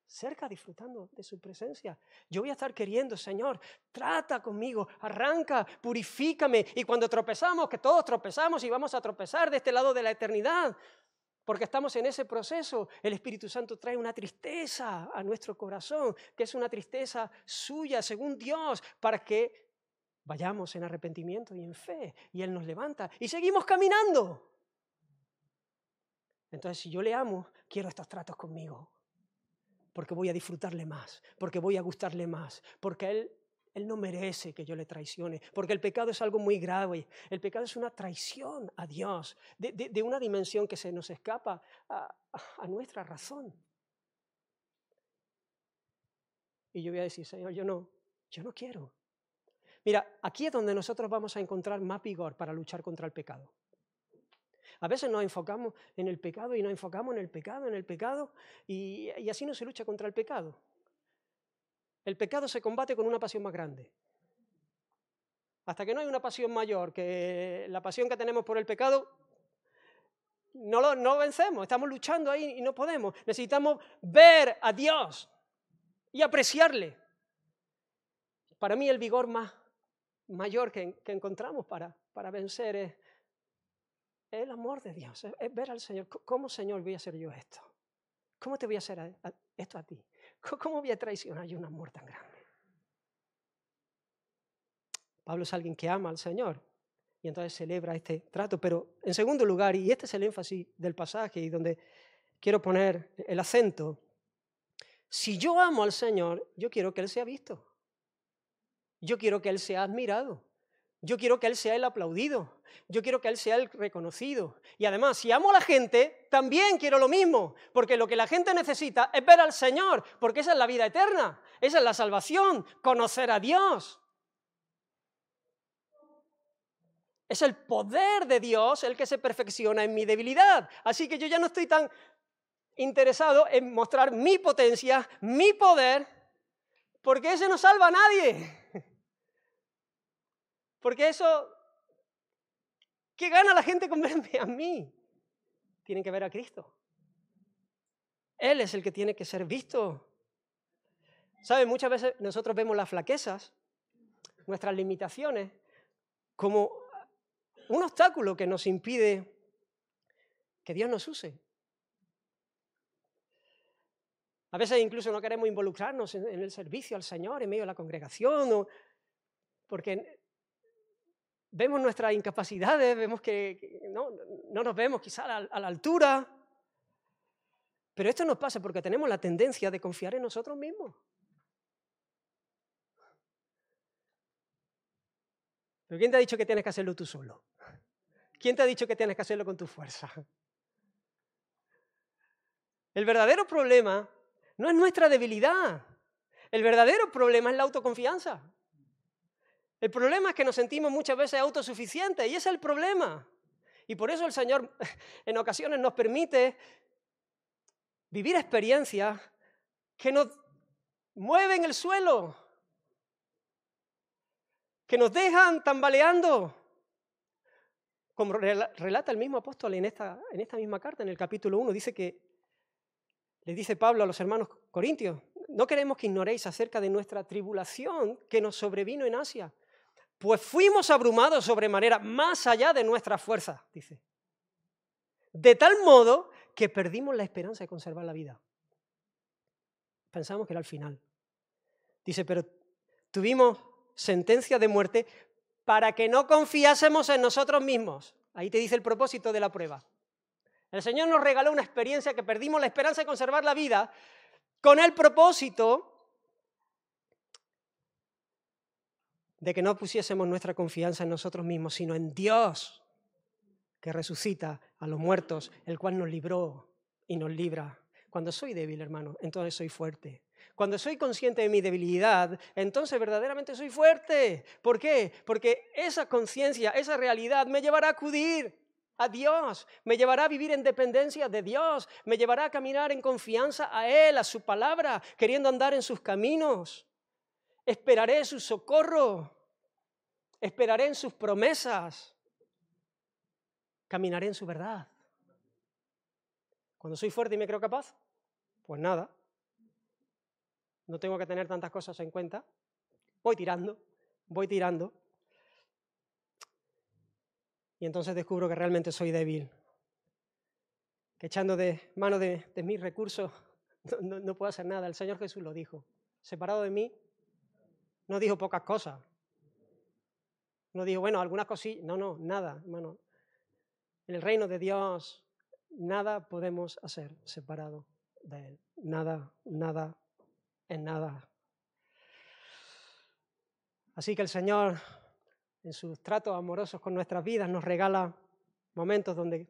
cerca disfrutando de su presencia. Yo voy a estar queriendo, Señor, trata conmigo, arranca, purifícame. Y cuando tropezamos, que todos tropezamos y vamos a tropezar de este lado de la eternidad, porque estamos en ese proceso, el Espíritu Santo trae una tristeza a nuestro corazón, que es una tristeza suya, según Dios, para que vayamos en arrepentimiento y en fe. Y Él nos levanta y seguimos caminando. Entonces, si yo le amo, quiero estos tratos conmigo. Porque voy a disfrutarle más, porque voy a gustarle más, porque Él no merece que yo le traicione, porque el pecado es algo muy grave. El pecado es una traición a Dios, de una dimensión que se nos escapa a nuestra razón. Y yo voy a decir, Señor, yo no quiero. Mira, aquí es donde nosotros vamos a encontrar más vigor para luchar contra el pecado. A veces nos enfocamos en el pecado y nos enfocamos en el pecado y así no se lucha contra el pecado. El pecado se combate con una pasión más grande. Hasta que no hay una pasión mayor que la pasión que tenemos por el pecado, no vencemos, estamos luchando ahí y no podemos. Necesitamos ver a Dios y apreciarle. Para mí el vigor mayor que encontramos para vencer es el amor de Dios, es ver al Señor. ¿Cómo, Señor, voy a hacer yo esto? ¿Cómo te voy a hacer esto a ti? ¿Cómo voy a traicionar yo un amor tan grande? Pablo es alguien que ama al Señor y entonces celebra este trato. Pero en segundo lugar, y este es el énfasis del pasaje y donde quiero poner el acento, si yo amo al Señor, yo quiero que Él sea visto. Yo quiero que Él sea admirado. Yo quiero que Él sea el aplaudido. Yo quiero que Él sea el reconocido. Y además, si amo a la gente, también quiero lo mismo. Porque lo que la gente necesita es ver al Señor. Porque esa es la vida eterna. Esa es la salvación. Conocer a Dios. Es el poder de Dios el que se perfecciona en mi debilidad. Así que yo ya no estoy tan interesado en mostrar mi potencia, mi poder, porque ese no salva a nadie. Porque eso, ¿qué gana la gente con verme a mí? Tienen que ver a Cristo. Él es el que tiene que ser visto. ¿Saben? Muchas veces nosotros vemos las flaquezas, nuestras limitaciones, como un obstáculo que nos impide que Dios nos use. A veces incluso no queremos involucrarnos en el servicio al Señor en medio de la congregación, porque vemos nuestras incapacidades, vemos que no nos vemos quizá a la altura. Pero esto nos pasa porque tenemos la tendencia de confiar en nosotros mismos. ¿Pero quién te ha dicho que tienes que hacerlo tú solo? ¿Quién te ha dicho que tienes que hacerlo con tu fuerza? El verdadero problema no es nuestra debilidad. El verdadero problema es la autoconfianza. El problema es que nos sentimos muchas veces autosuficientes y ese es el problema. Y por eso el Señor en ocasiones nos permite vivir experiencias que nos mueven el suelo, que nos dejan tambaleando. Como relata el mismo apóstol en esta misma carta, en el capítulo 1, le dice Pablo a los hermanos corintios, no queremos que ignoréis acerca de nuestra tribulación que nos sobrevino en Asia, pues fuimos abrumados sobremanera más allá de nuestra fuerza, dice. De tal modo que perdimos la esperanza de conservar la vida. Pensamos que era el final. Dice, pero tuvimos sentencia de muerte para que no confiásemos en nosotros mismos. Ahí te dice el propósito de la prueba. El Señor nos regaló una experiencia que perdimos la esperanza de conservar la vida con el propósito de que no pusiésemos nuestra confianza en nosotros mismos, sino en Dios, que resucita a los muertos, el cual nos libró y nos libra. Cuando soy débil, hermano, entonces soy fuerte. Cuando soy consciente de mi debilidad, entonces verdaderamente soy fuerte. ¿Por qué? Porque esa conciencia, esa realidad me llevará a acudir a Dios, me llevará a vivir en dependencia de Dios, me llevará a caminar en confianza a Él, a su palabra, queriendo andar en sus caminos. Esperaré su socorro, esperaré en sus promesas, caminaré en su verdad. Cuando soy fuerte y me creo capaz, pues nada, no tengo que tener tantas cosas en cuenta, voy tirando. Y entonces descubro que realmente soy débil, que echando de mano de mis recursos no puedo hacer nada. El Señor Jesús lo dijo. Separado de mí, no dijo pocas cosas. No dijo, bueno, algunas cosillas. No, nada, hermano. En el reino de Dios, nada podemos hacer separado de Él. Nada, en nada. Así que el Señor, en sus tratos amorosos con nuestras vidas, nos regala momentos donde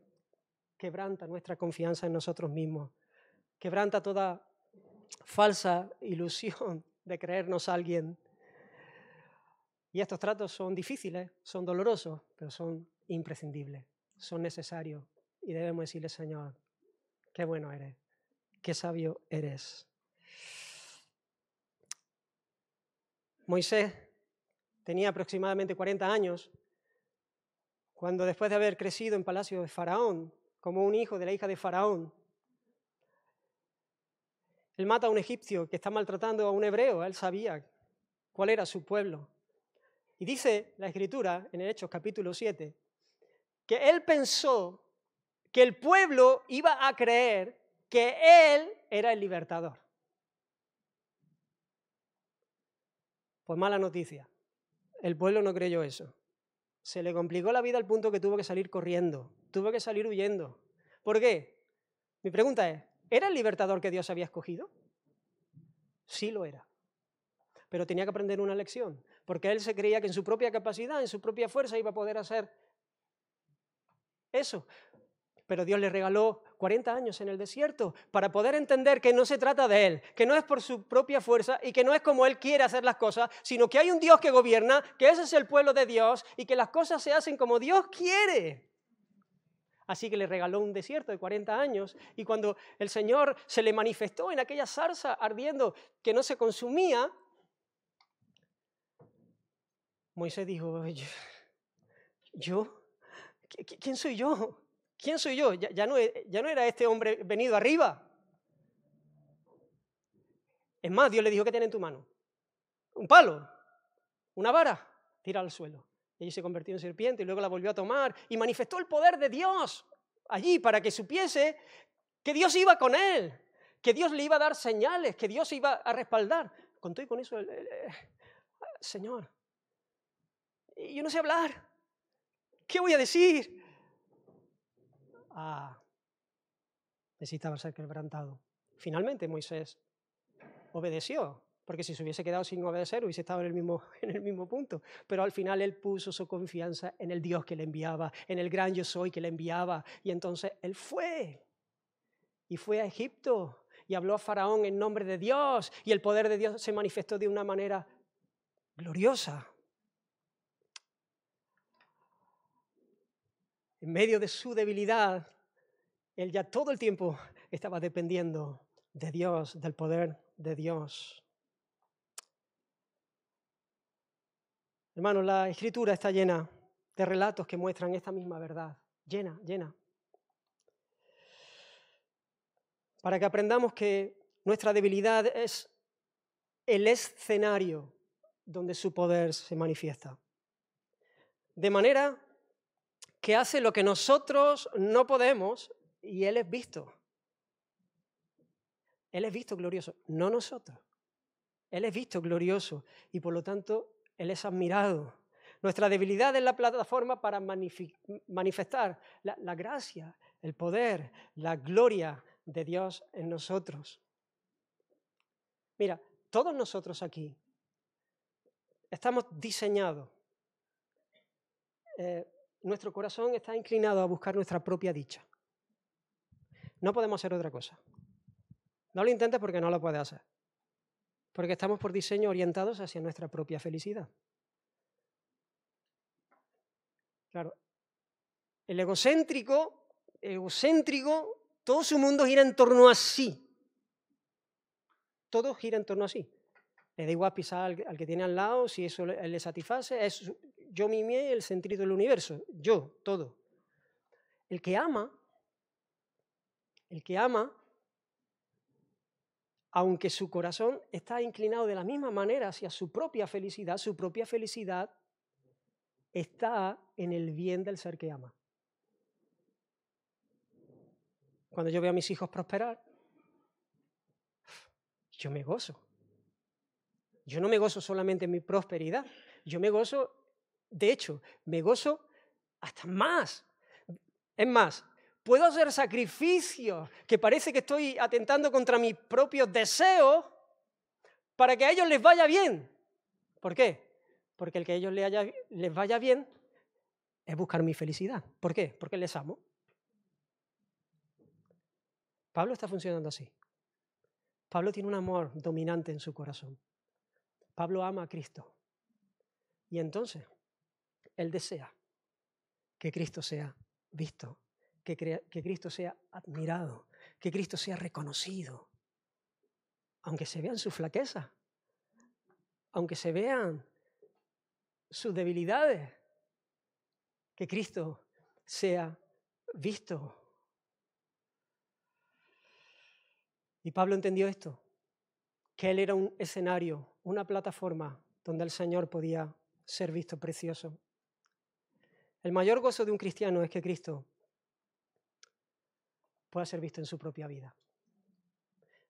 quebranta nuestra confianza en nosotros mismos, quebranta toda falsa ilusión de creernos alguien. Y estos tratos son difíciles, son dolorosos, pero son imprescindibles, son necesarios. Y debemos decirle, Señor, qué bueno eres, qué sabio eres. Moisés tenía aproximadamente 40 años cuando, después de haber crecido en palacio de Faraón, como un hijo de la hija de Faraón, él mata a un egipcio que está maltratando a un hebreo. Él sabía cuál era su pueblo. Y dice la Escritura, en Hechos capítulo 7, que él pensó que el pueblo iba a creer que él era el libertador. Pues mala noticia, el pueblo no creyó eso. Se le complicó la vida al punto que tuvo que salir corriendo, tuvo que salir huyendo. ¿Por qué? Mi pregunta es, ¿era el libertador que Dios había escogido? Sí lo era. Pero tenía que aprender una lección, porque él se creía que en su propia capacidad, en su propia fuerza iba a poder hacer eso. Pero Dios le regaló 40 años en el desierto para poder entender que no se trata de él, que no es por su propia fuerza y que no es como él quiere hacer las cosas, sino que hay un Dios que gobierna, que ese es el pueblo de Dios y que las cosas se hacen como Dios quiere. Así que le regaló un desierto de 40 años y cuando el Señor se le manifestó en aquella zarza ardiendo que no se consumía, Moisés dijo, ¿yo? ¿Quién soy yo? ¿Quién soy yo? Ya no era este hombre venido arriba. Es más, Dios le dijo, ¿qué tiene en tu mano? Un palo, una vara, tira al suelo. Y allí se convirtió en serpiente y luego la volvió a tomar y manifestó el poder de Dios allí para que supiese que Dios iba con él, que Dios le iba a dar señales, que Dios iba a respaldar. Con todo y con eso, Señor, yo no sé hablar. ¿Qué voy a decir? Necesitaba ser quebrantado. Finalmente Moisés obedeció, porque si se hubiese quedado sin obedecer hubiese estado en el mismo punto. Pero al final él puso su confianza en el Dios que le enviaba, en el gran yo soy que le enviaba. Y entonces él fue. Y fue a Egipto y habló a Faraón en nombre de Dios. Y el poder de Dios se manifestó de una manera gloriosa. En medio de su debilidad, él ya todo el tiempo estaba dependiendo de Dios, del poder de Dios. Hermanos, la Escritura está llena de relatos que muestran esta misma verdad. Llena. Para que aprendamos que nuestra debilidad es el escenario donde su poder se manifiesta. De manera que hace lo que nosotros no podemos y Él es visto. Él es visto glorioso, no nosotros. Él es visto glorioso y por lo tanto Él es admirado. Nuestra debilidad es la plataforma para manifestar la gracia, el poder, la gloria de Dios en nosotros. Mira, todos nosotros aquí estamos diseñados. Nuestro corazón está inclinado a buscar nuestra propia dicha. No podemos hacer otra cosa. No lo intentes porque no lo puedes hacer. Porque estamos por diseño orientados hacia nuestra propia felicidad. Claro, el egocéntrico, todo su mundo gira en torno a sí. Todo gira en torno a sí. Le da igual pisar al que tiene al lado, si eso le satisface. Es yo, mi mie, el centrito del universo. Yo, todo. El que ama, aunque su corazón está inclinado de la misma manera hacia su propia felicidad está en el bien del ser que ama. Cuando yo veo a mis hijos prosperar, yo me gozo. Yo no me gozo solamente en mi prosperidad, yo me gozo, de hecho, me gozo hasta más. Es más, puedo hacer sacrificios que parece que estoy atentando contra mis propios deseos para que a ellos les vaya bien. ¿Por qué? Porque el que a ellos les vaya bien es buscar mi felicidad. ¿Por qué? Porque les amo. Pablo está funcionando así. Pablo tiene un amor dominante en su corazón. Pablo ama a Cristo. Y entonces, él desea que Cristo sea visto, que Cristo sea admirado, que Cristo sea reconocido. Aunque se vean sus flaquezas, aunque se vean sus debilidades, que Cristo sea visto. Y Pablo entendió esto, que él era un escenario, una plataforma donde el Señor podía ser visto precioso. El mayor gozo de un cristiano es que Cristo pueda ser visto en su propia vida.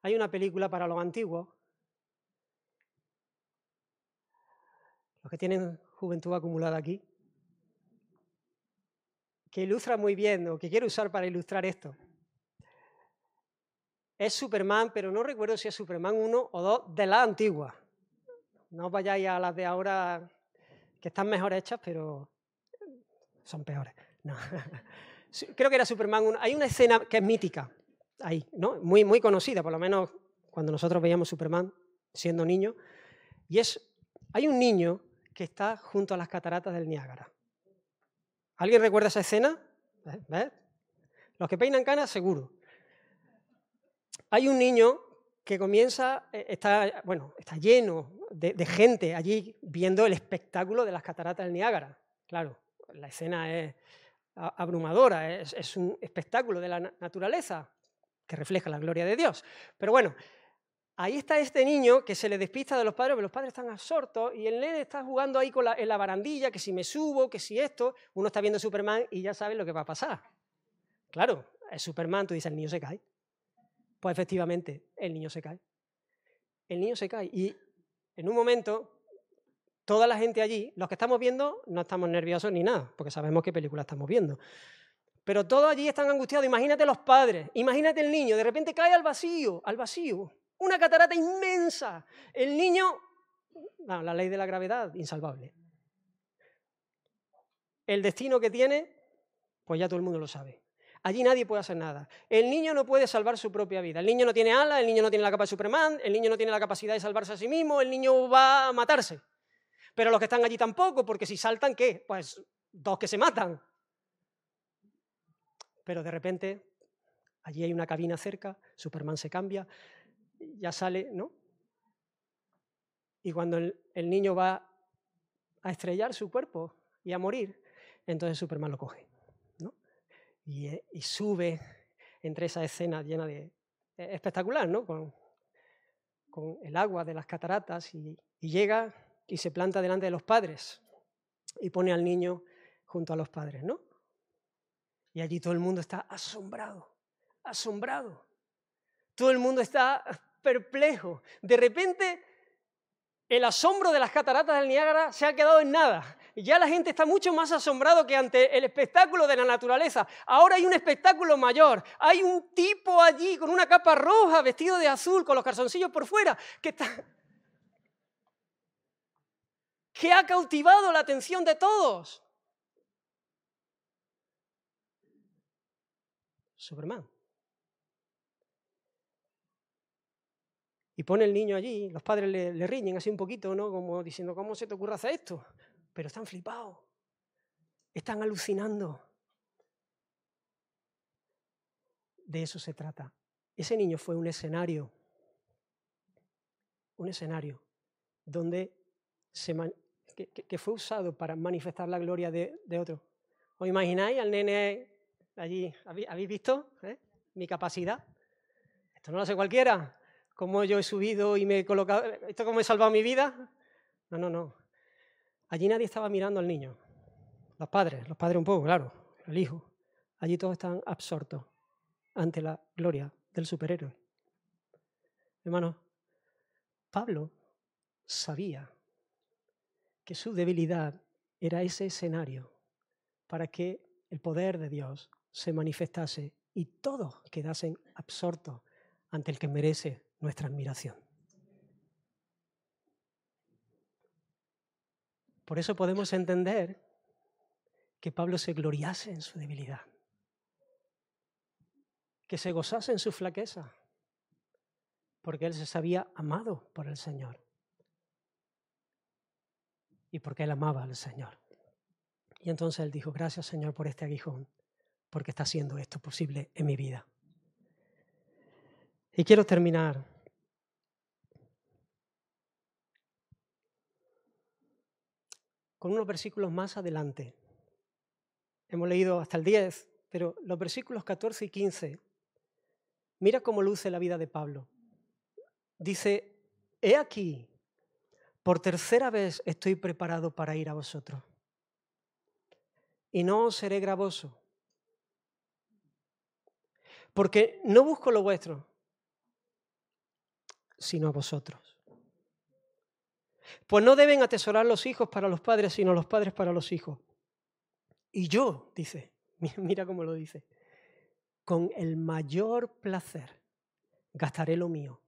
Hay una película para los antiguos, los que tienen juventud acumulada aquí, que ilustra muy bien, o que quiero usar para ilustrar esto. Es Superman, pero no recuerdo si es Superman 1 o 2 de la antigua. No os vayáis a las de ahora, que están mejor hechas, pero son peores. No. Creo que era Superman 1. Hay una escena que es mítica, ahí, ¿no? Muy, muy conocida, por lo menos cuando nosotros veíamos Superman siendo niño. Y hay un niño que está junto a las cataratas del Niágara. ¿Alguien recuerda esa escena? ¿Ves? Los que peinan canas, seguro. Hay un niño que está lleno de gente allí viendo el espectáculo de las cataratas del Niágara. Claro, la escena es abrumadora, es un espectáculo de la naturaleza que refleja la gloria de Dios. Pero bueno, ahí está este niño que se le despista de los padres, pero los padres están absortos y el nene está jugando ahí en la barandilla, que si me subo, que si esto. Uno está viendo Superman y ya sabe lo que va a pasar. Claro, es Superman, tú dices, el niño se cae. Pues efectivamente, el niño se cae. El niño se cae y en un momento toda la gente allí, los que estamos viendo, no estamos nerviosos ni nada, porque sabemos qué película estamos viendo. Pero todos allí están angustiados. Imagínate los padres, imagínate el niño, de repente cae al vacío, una catarata inmensa. El niño, no, la ley de la gravedad, insalvable. El destino que tiene, pues ya todo el mundo lo sabe. Allí nadie puede hacer nada. El niño no puede salvar su propia vida. El niño no tiene alas, el niño no tiene la capa de Superman, el niño no tiene la capacidad de salvarse a sí mismo, el niño va a matarse. Pero los que están allí tampoco, porque si saltan, ¿qué? Pues 2 que se matan. Pero de repente, allí hay una cabina cerca, Superman se cambia, ya sale, ¿no? Y cuando el niño va a estrellar su cuerpo y a morir, entonces Superman lo coge. Y sube entre esa escena llena de... espectacular, ¿no? Con el agua de las cataratas y llega y se planta delante de los padres y pone al niño junto a los padres, ¿no? Y allí todo el mundo está asombrado. Todo el mundo está perplejo. De repente, el asombro de las cataratas del Niágara se ha quedado en nada. Ya la gente está mucho más asombrado que ante el espectáculo de la naturaleza. Ahora hay un espectáculo mayor. Hay un tipo allí con una capa roja, vestido de azul, con los calzoncillos por fuera, que ha cautivado la atención de todos. Superman. Y pone el niño allí, los padres le riñen así un poquito, ¿no? Como diciendo, ¿cómo se te ocurre hacer esto? Pero están flipados, están alucinando. De eso se trata. Ese niño fue un escenario donde que fue usado para manifestar la gloria de otro. ¿Os imagináis al nene allí? ¿Habéis visto mi capacidad? Esto no lo hace cualquiera. cómo yo he subido y me he colocado, ¿esto cómo he salvado mi vida? No. Allí nadie estaba mirando al niño. Los padres un poco, claro, el hijo. Allí todos estaban absortos ante la gloria del superhéroe. Hermanos, Pablo sabía que su debilidad era ese escenario para que el poder de Dios se manifestase y todos quedasen absortos ante el que merece nuestra admiración. Por eso podemos entender que Pablo se gloriase en su debilidad, que se gozase en su flaqueza, porque él se sabía amado por el Señor y porque él amaba al Señor. Y entonces él dijo, gracias Señor por este aguijón, porque está haciendo esto posible en mi vida. Y quiero terminar con unos versículos más adelante. Hemos leído hasta el 10, pero los versículos 14 y 15, mira cómo luce la vida de Pablo. Dice, he aquí, por tercera vez estoy preparado para ir a vosotros, y no os seré gravoso, porque no busco lo vuestro, sino a vosotros. Pues no deben atesorar los hijos para los padres, sino los padres para los hijos. Y yo, dice, mira cómo lo dice, con el mayor placer gastaré lo mío.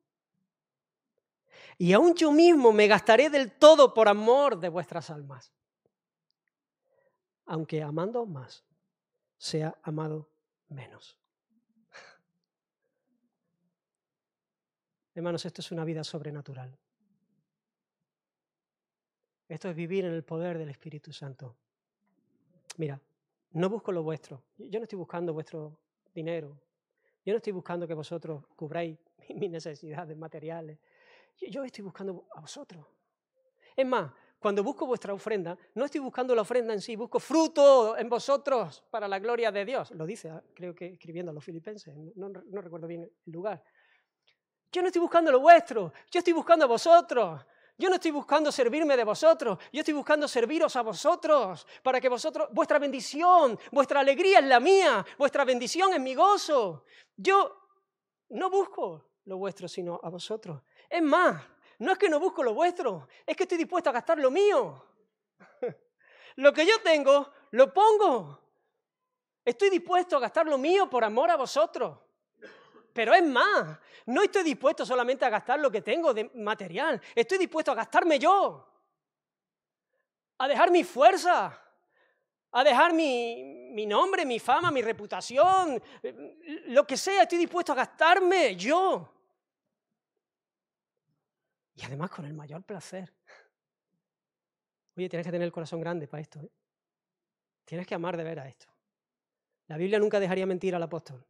Y aún yo mismo me gastaré del todo por amor de vuestras almas. Aunque amando más, sea amado menos. Hermanos, esto es una vida sobrenatural. Esto es vivir en el poder del Espíritu Santo. Mira, no busco lo vuestro. Yo no estoy buscando vuestro dinero. Yo no estoy buscando que vosotros cubráis mis necesidades materiales. Yo estoy buscando a vosotros. Es más, cuando busco vuestra ofrenda, no estoy buscando la ofrenda en sí, busco fruto en vosotros para la gloria de Dios. Lo dice, creo que escribiendo a los filipenses, no recuerdo bien el lugar. Yo no estoy buscando lo vuestro, yo estoy buscando a vosotros. Yo no estoy buscando servirme de vosotros, yo estoy buscando serviros a vosotros, para que vosotros, vuestra bendición, vuestra alegría es la mía, vuestra bendición es mi gozo. Yo no busco lo vuestro, sino a vosotros. Es más, no es que no busco lo vuestro, es que estoy dispuesto a gastar lo mío. Lo que yo tengo, lo pongo. Estoy dispuesto a gastar lo mío por amor a vosotros. Pero es más, no estoy dispuesto solamente a gastar lo que tengo de material, estoy dispuesto a gastarme yo, a dejar mi fuerza, a dejar mi nombre, mi fama, mi reputación, lo que sea, estoy dispuesto a gastarme yo. Y además con el mayor placer. Oye, tienes que tener el corazón grande para esto, ¿eh? Tienes que amar de veras esto. La Biblia nunca dejaría mentir al apóstol.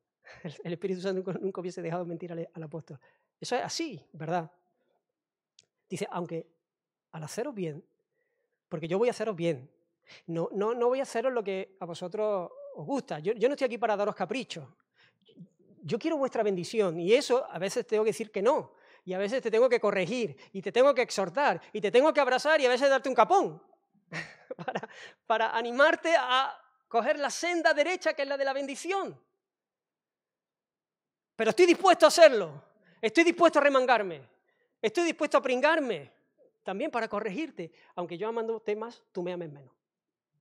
El Espíritu Santo nunca hubiese dejado mentir al apóstol. Eso es así, ¿verdad? Dice, aunque al haceros bien, porque yo voy a haceros bien, no voy a haceros lo que a vosotros os gusta. Yo no estoy aquí para daros caprichos. Yo quiero vuestra bendición y eso a veces tengo que decir que no. Y a veces te tengo que corregir y te tengo que exhortar y te tengo que abrazar y a veces darte un capón para animarte a coger la senda derecha que es la de la bendición. Pero estoy dispuesto a hacerlo, estoy dispuesto a remangarme, estoy dispuesto a pringarme, también para corregirte, aunque yo amándote más, tú me ames menos.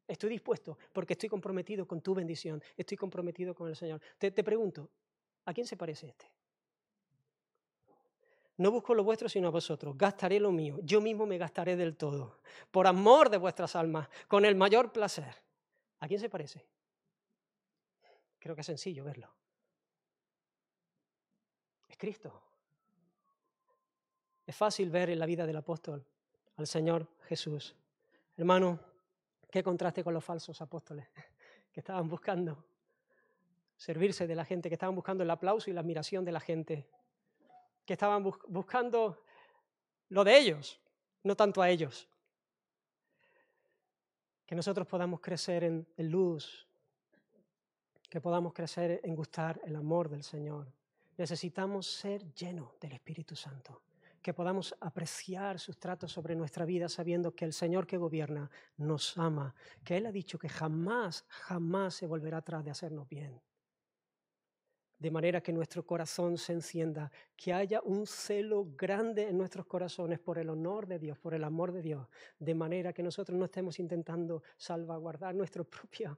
Estoy dispuesto porque estoy comprometido con tu bendición, estoy comprometido con el Señor. Te pregunto, ¿a quién se parece este? No busco lo vuestro sino a vosotros, gastaré lo mío, yo mismo me gastaré del todo, por amor de vuestras almas, con el mayor placer. ¿A quién se parece? Creo que es sencillo verlo. Es Cristo. Es fácil ver en la vida del apóstol al Señor Jesús. Hermano, qué contraste con los falsos apóstoles que estaban buscando servirse de la gente, que estaban buscando el aplauso y la admiración de la gente, que estaban buscando lo de ellos, no tanto a ellos. Que nosotros podamos crecer en luz, que podamos crecer en gustar el amor del Señor. Necesitamos ser llenos del Espíritu Santo, que podamos apreciar sus tratos sobre nuestra vida sabiendo que el Señor que gobierna nos ama, que Él ha dicho que jamás, jamás se volverá atrás de hacernos bien. De manera que nuestro corazón se encienda, que haya un celo grande en nuestros corazones por el honor de Dios, por el amor de Dios, de manera que nosotros no estemos intentando salvaguardar nuestro propio,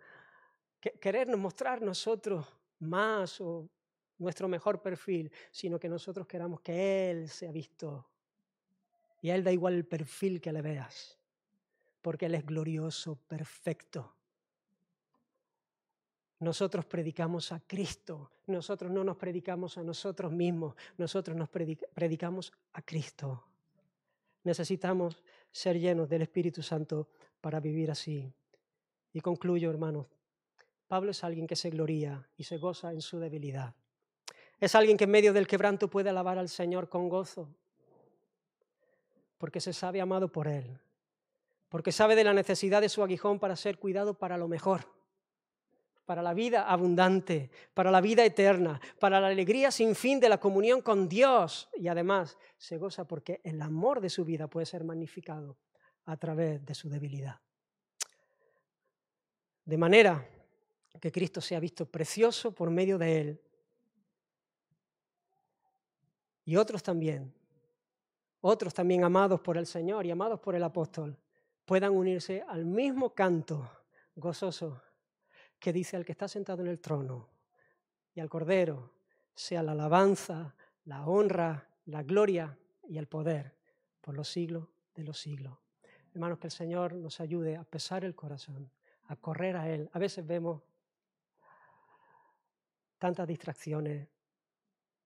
querernos mostrar nosotros más o nuestro mejor perfil, sino que nosotros queramos que Él sea visto. Y a Él da igual el perfil que le veas, porque Él es glorioso, perfecto. Nosotros predicamos a Cristo, nosotros no nos predicamos a nosotros mismos, nosotros nos predicamos a Cristo. Necesitamos ser llenos del Espíritu Santo para vivir así. Y concluyo, hermanos, Pablo es alguien que se gloría y se goza en su debilidad. Es alguien que en medio del quebranto puede alabar al Señor con gozo, porque se sabe amado por Él, porque sabe de la necesidad de su aguijón para ser cuidado para lo mejor, para la vida abundante, para la vida eterna, para la alegría sin fin de la comunión con Dios. Y además se goza porque el amor de su vida puede ser magnificado a través de su debilidad. De manera que Cristo sea visto precioso por medio de Él. Y otros también amados por el Señor y amados por el apóstol, puedan unirse al mismo canto gozoso que dice al que está sentado en el trono y al Cordero, sea la alabanza, la honra, la gloria y el poder por los siglos de los siglos. Hermanos, que el Señor nos ayude a pesar el corazón, a correr a Él. A veces vemos tantas distracciones,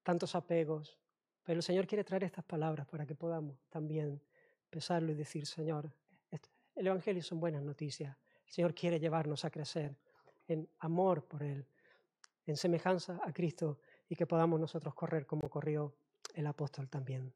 tantos apegos, pero el Señor quiere traer estas palabras para que podamos también pesarlo y decir, Señor, el Evangelio son buenas noticias. El Señor quiere llevarnos a crecer en amor por Él, en semejanza a Cristo, y que podamos nosotros correr como corrió el apóstol también.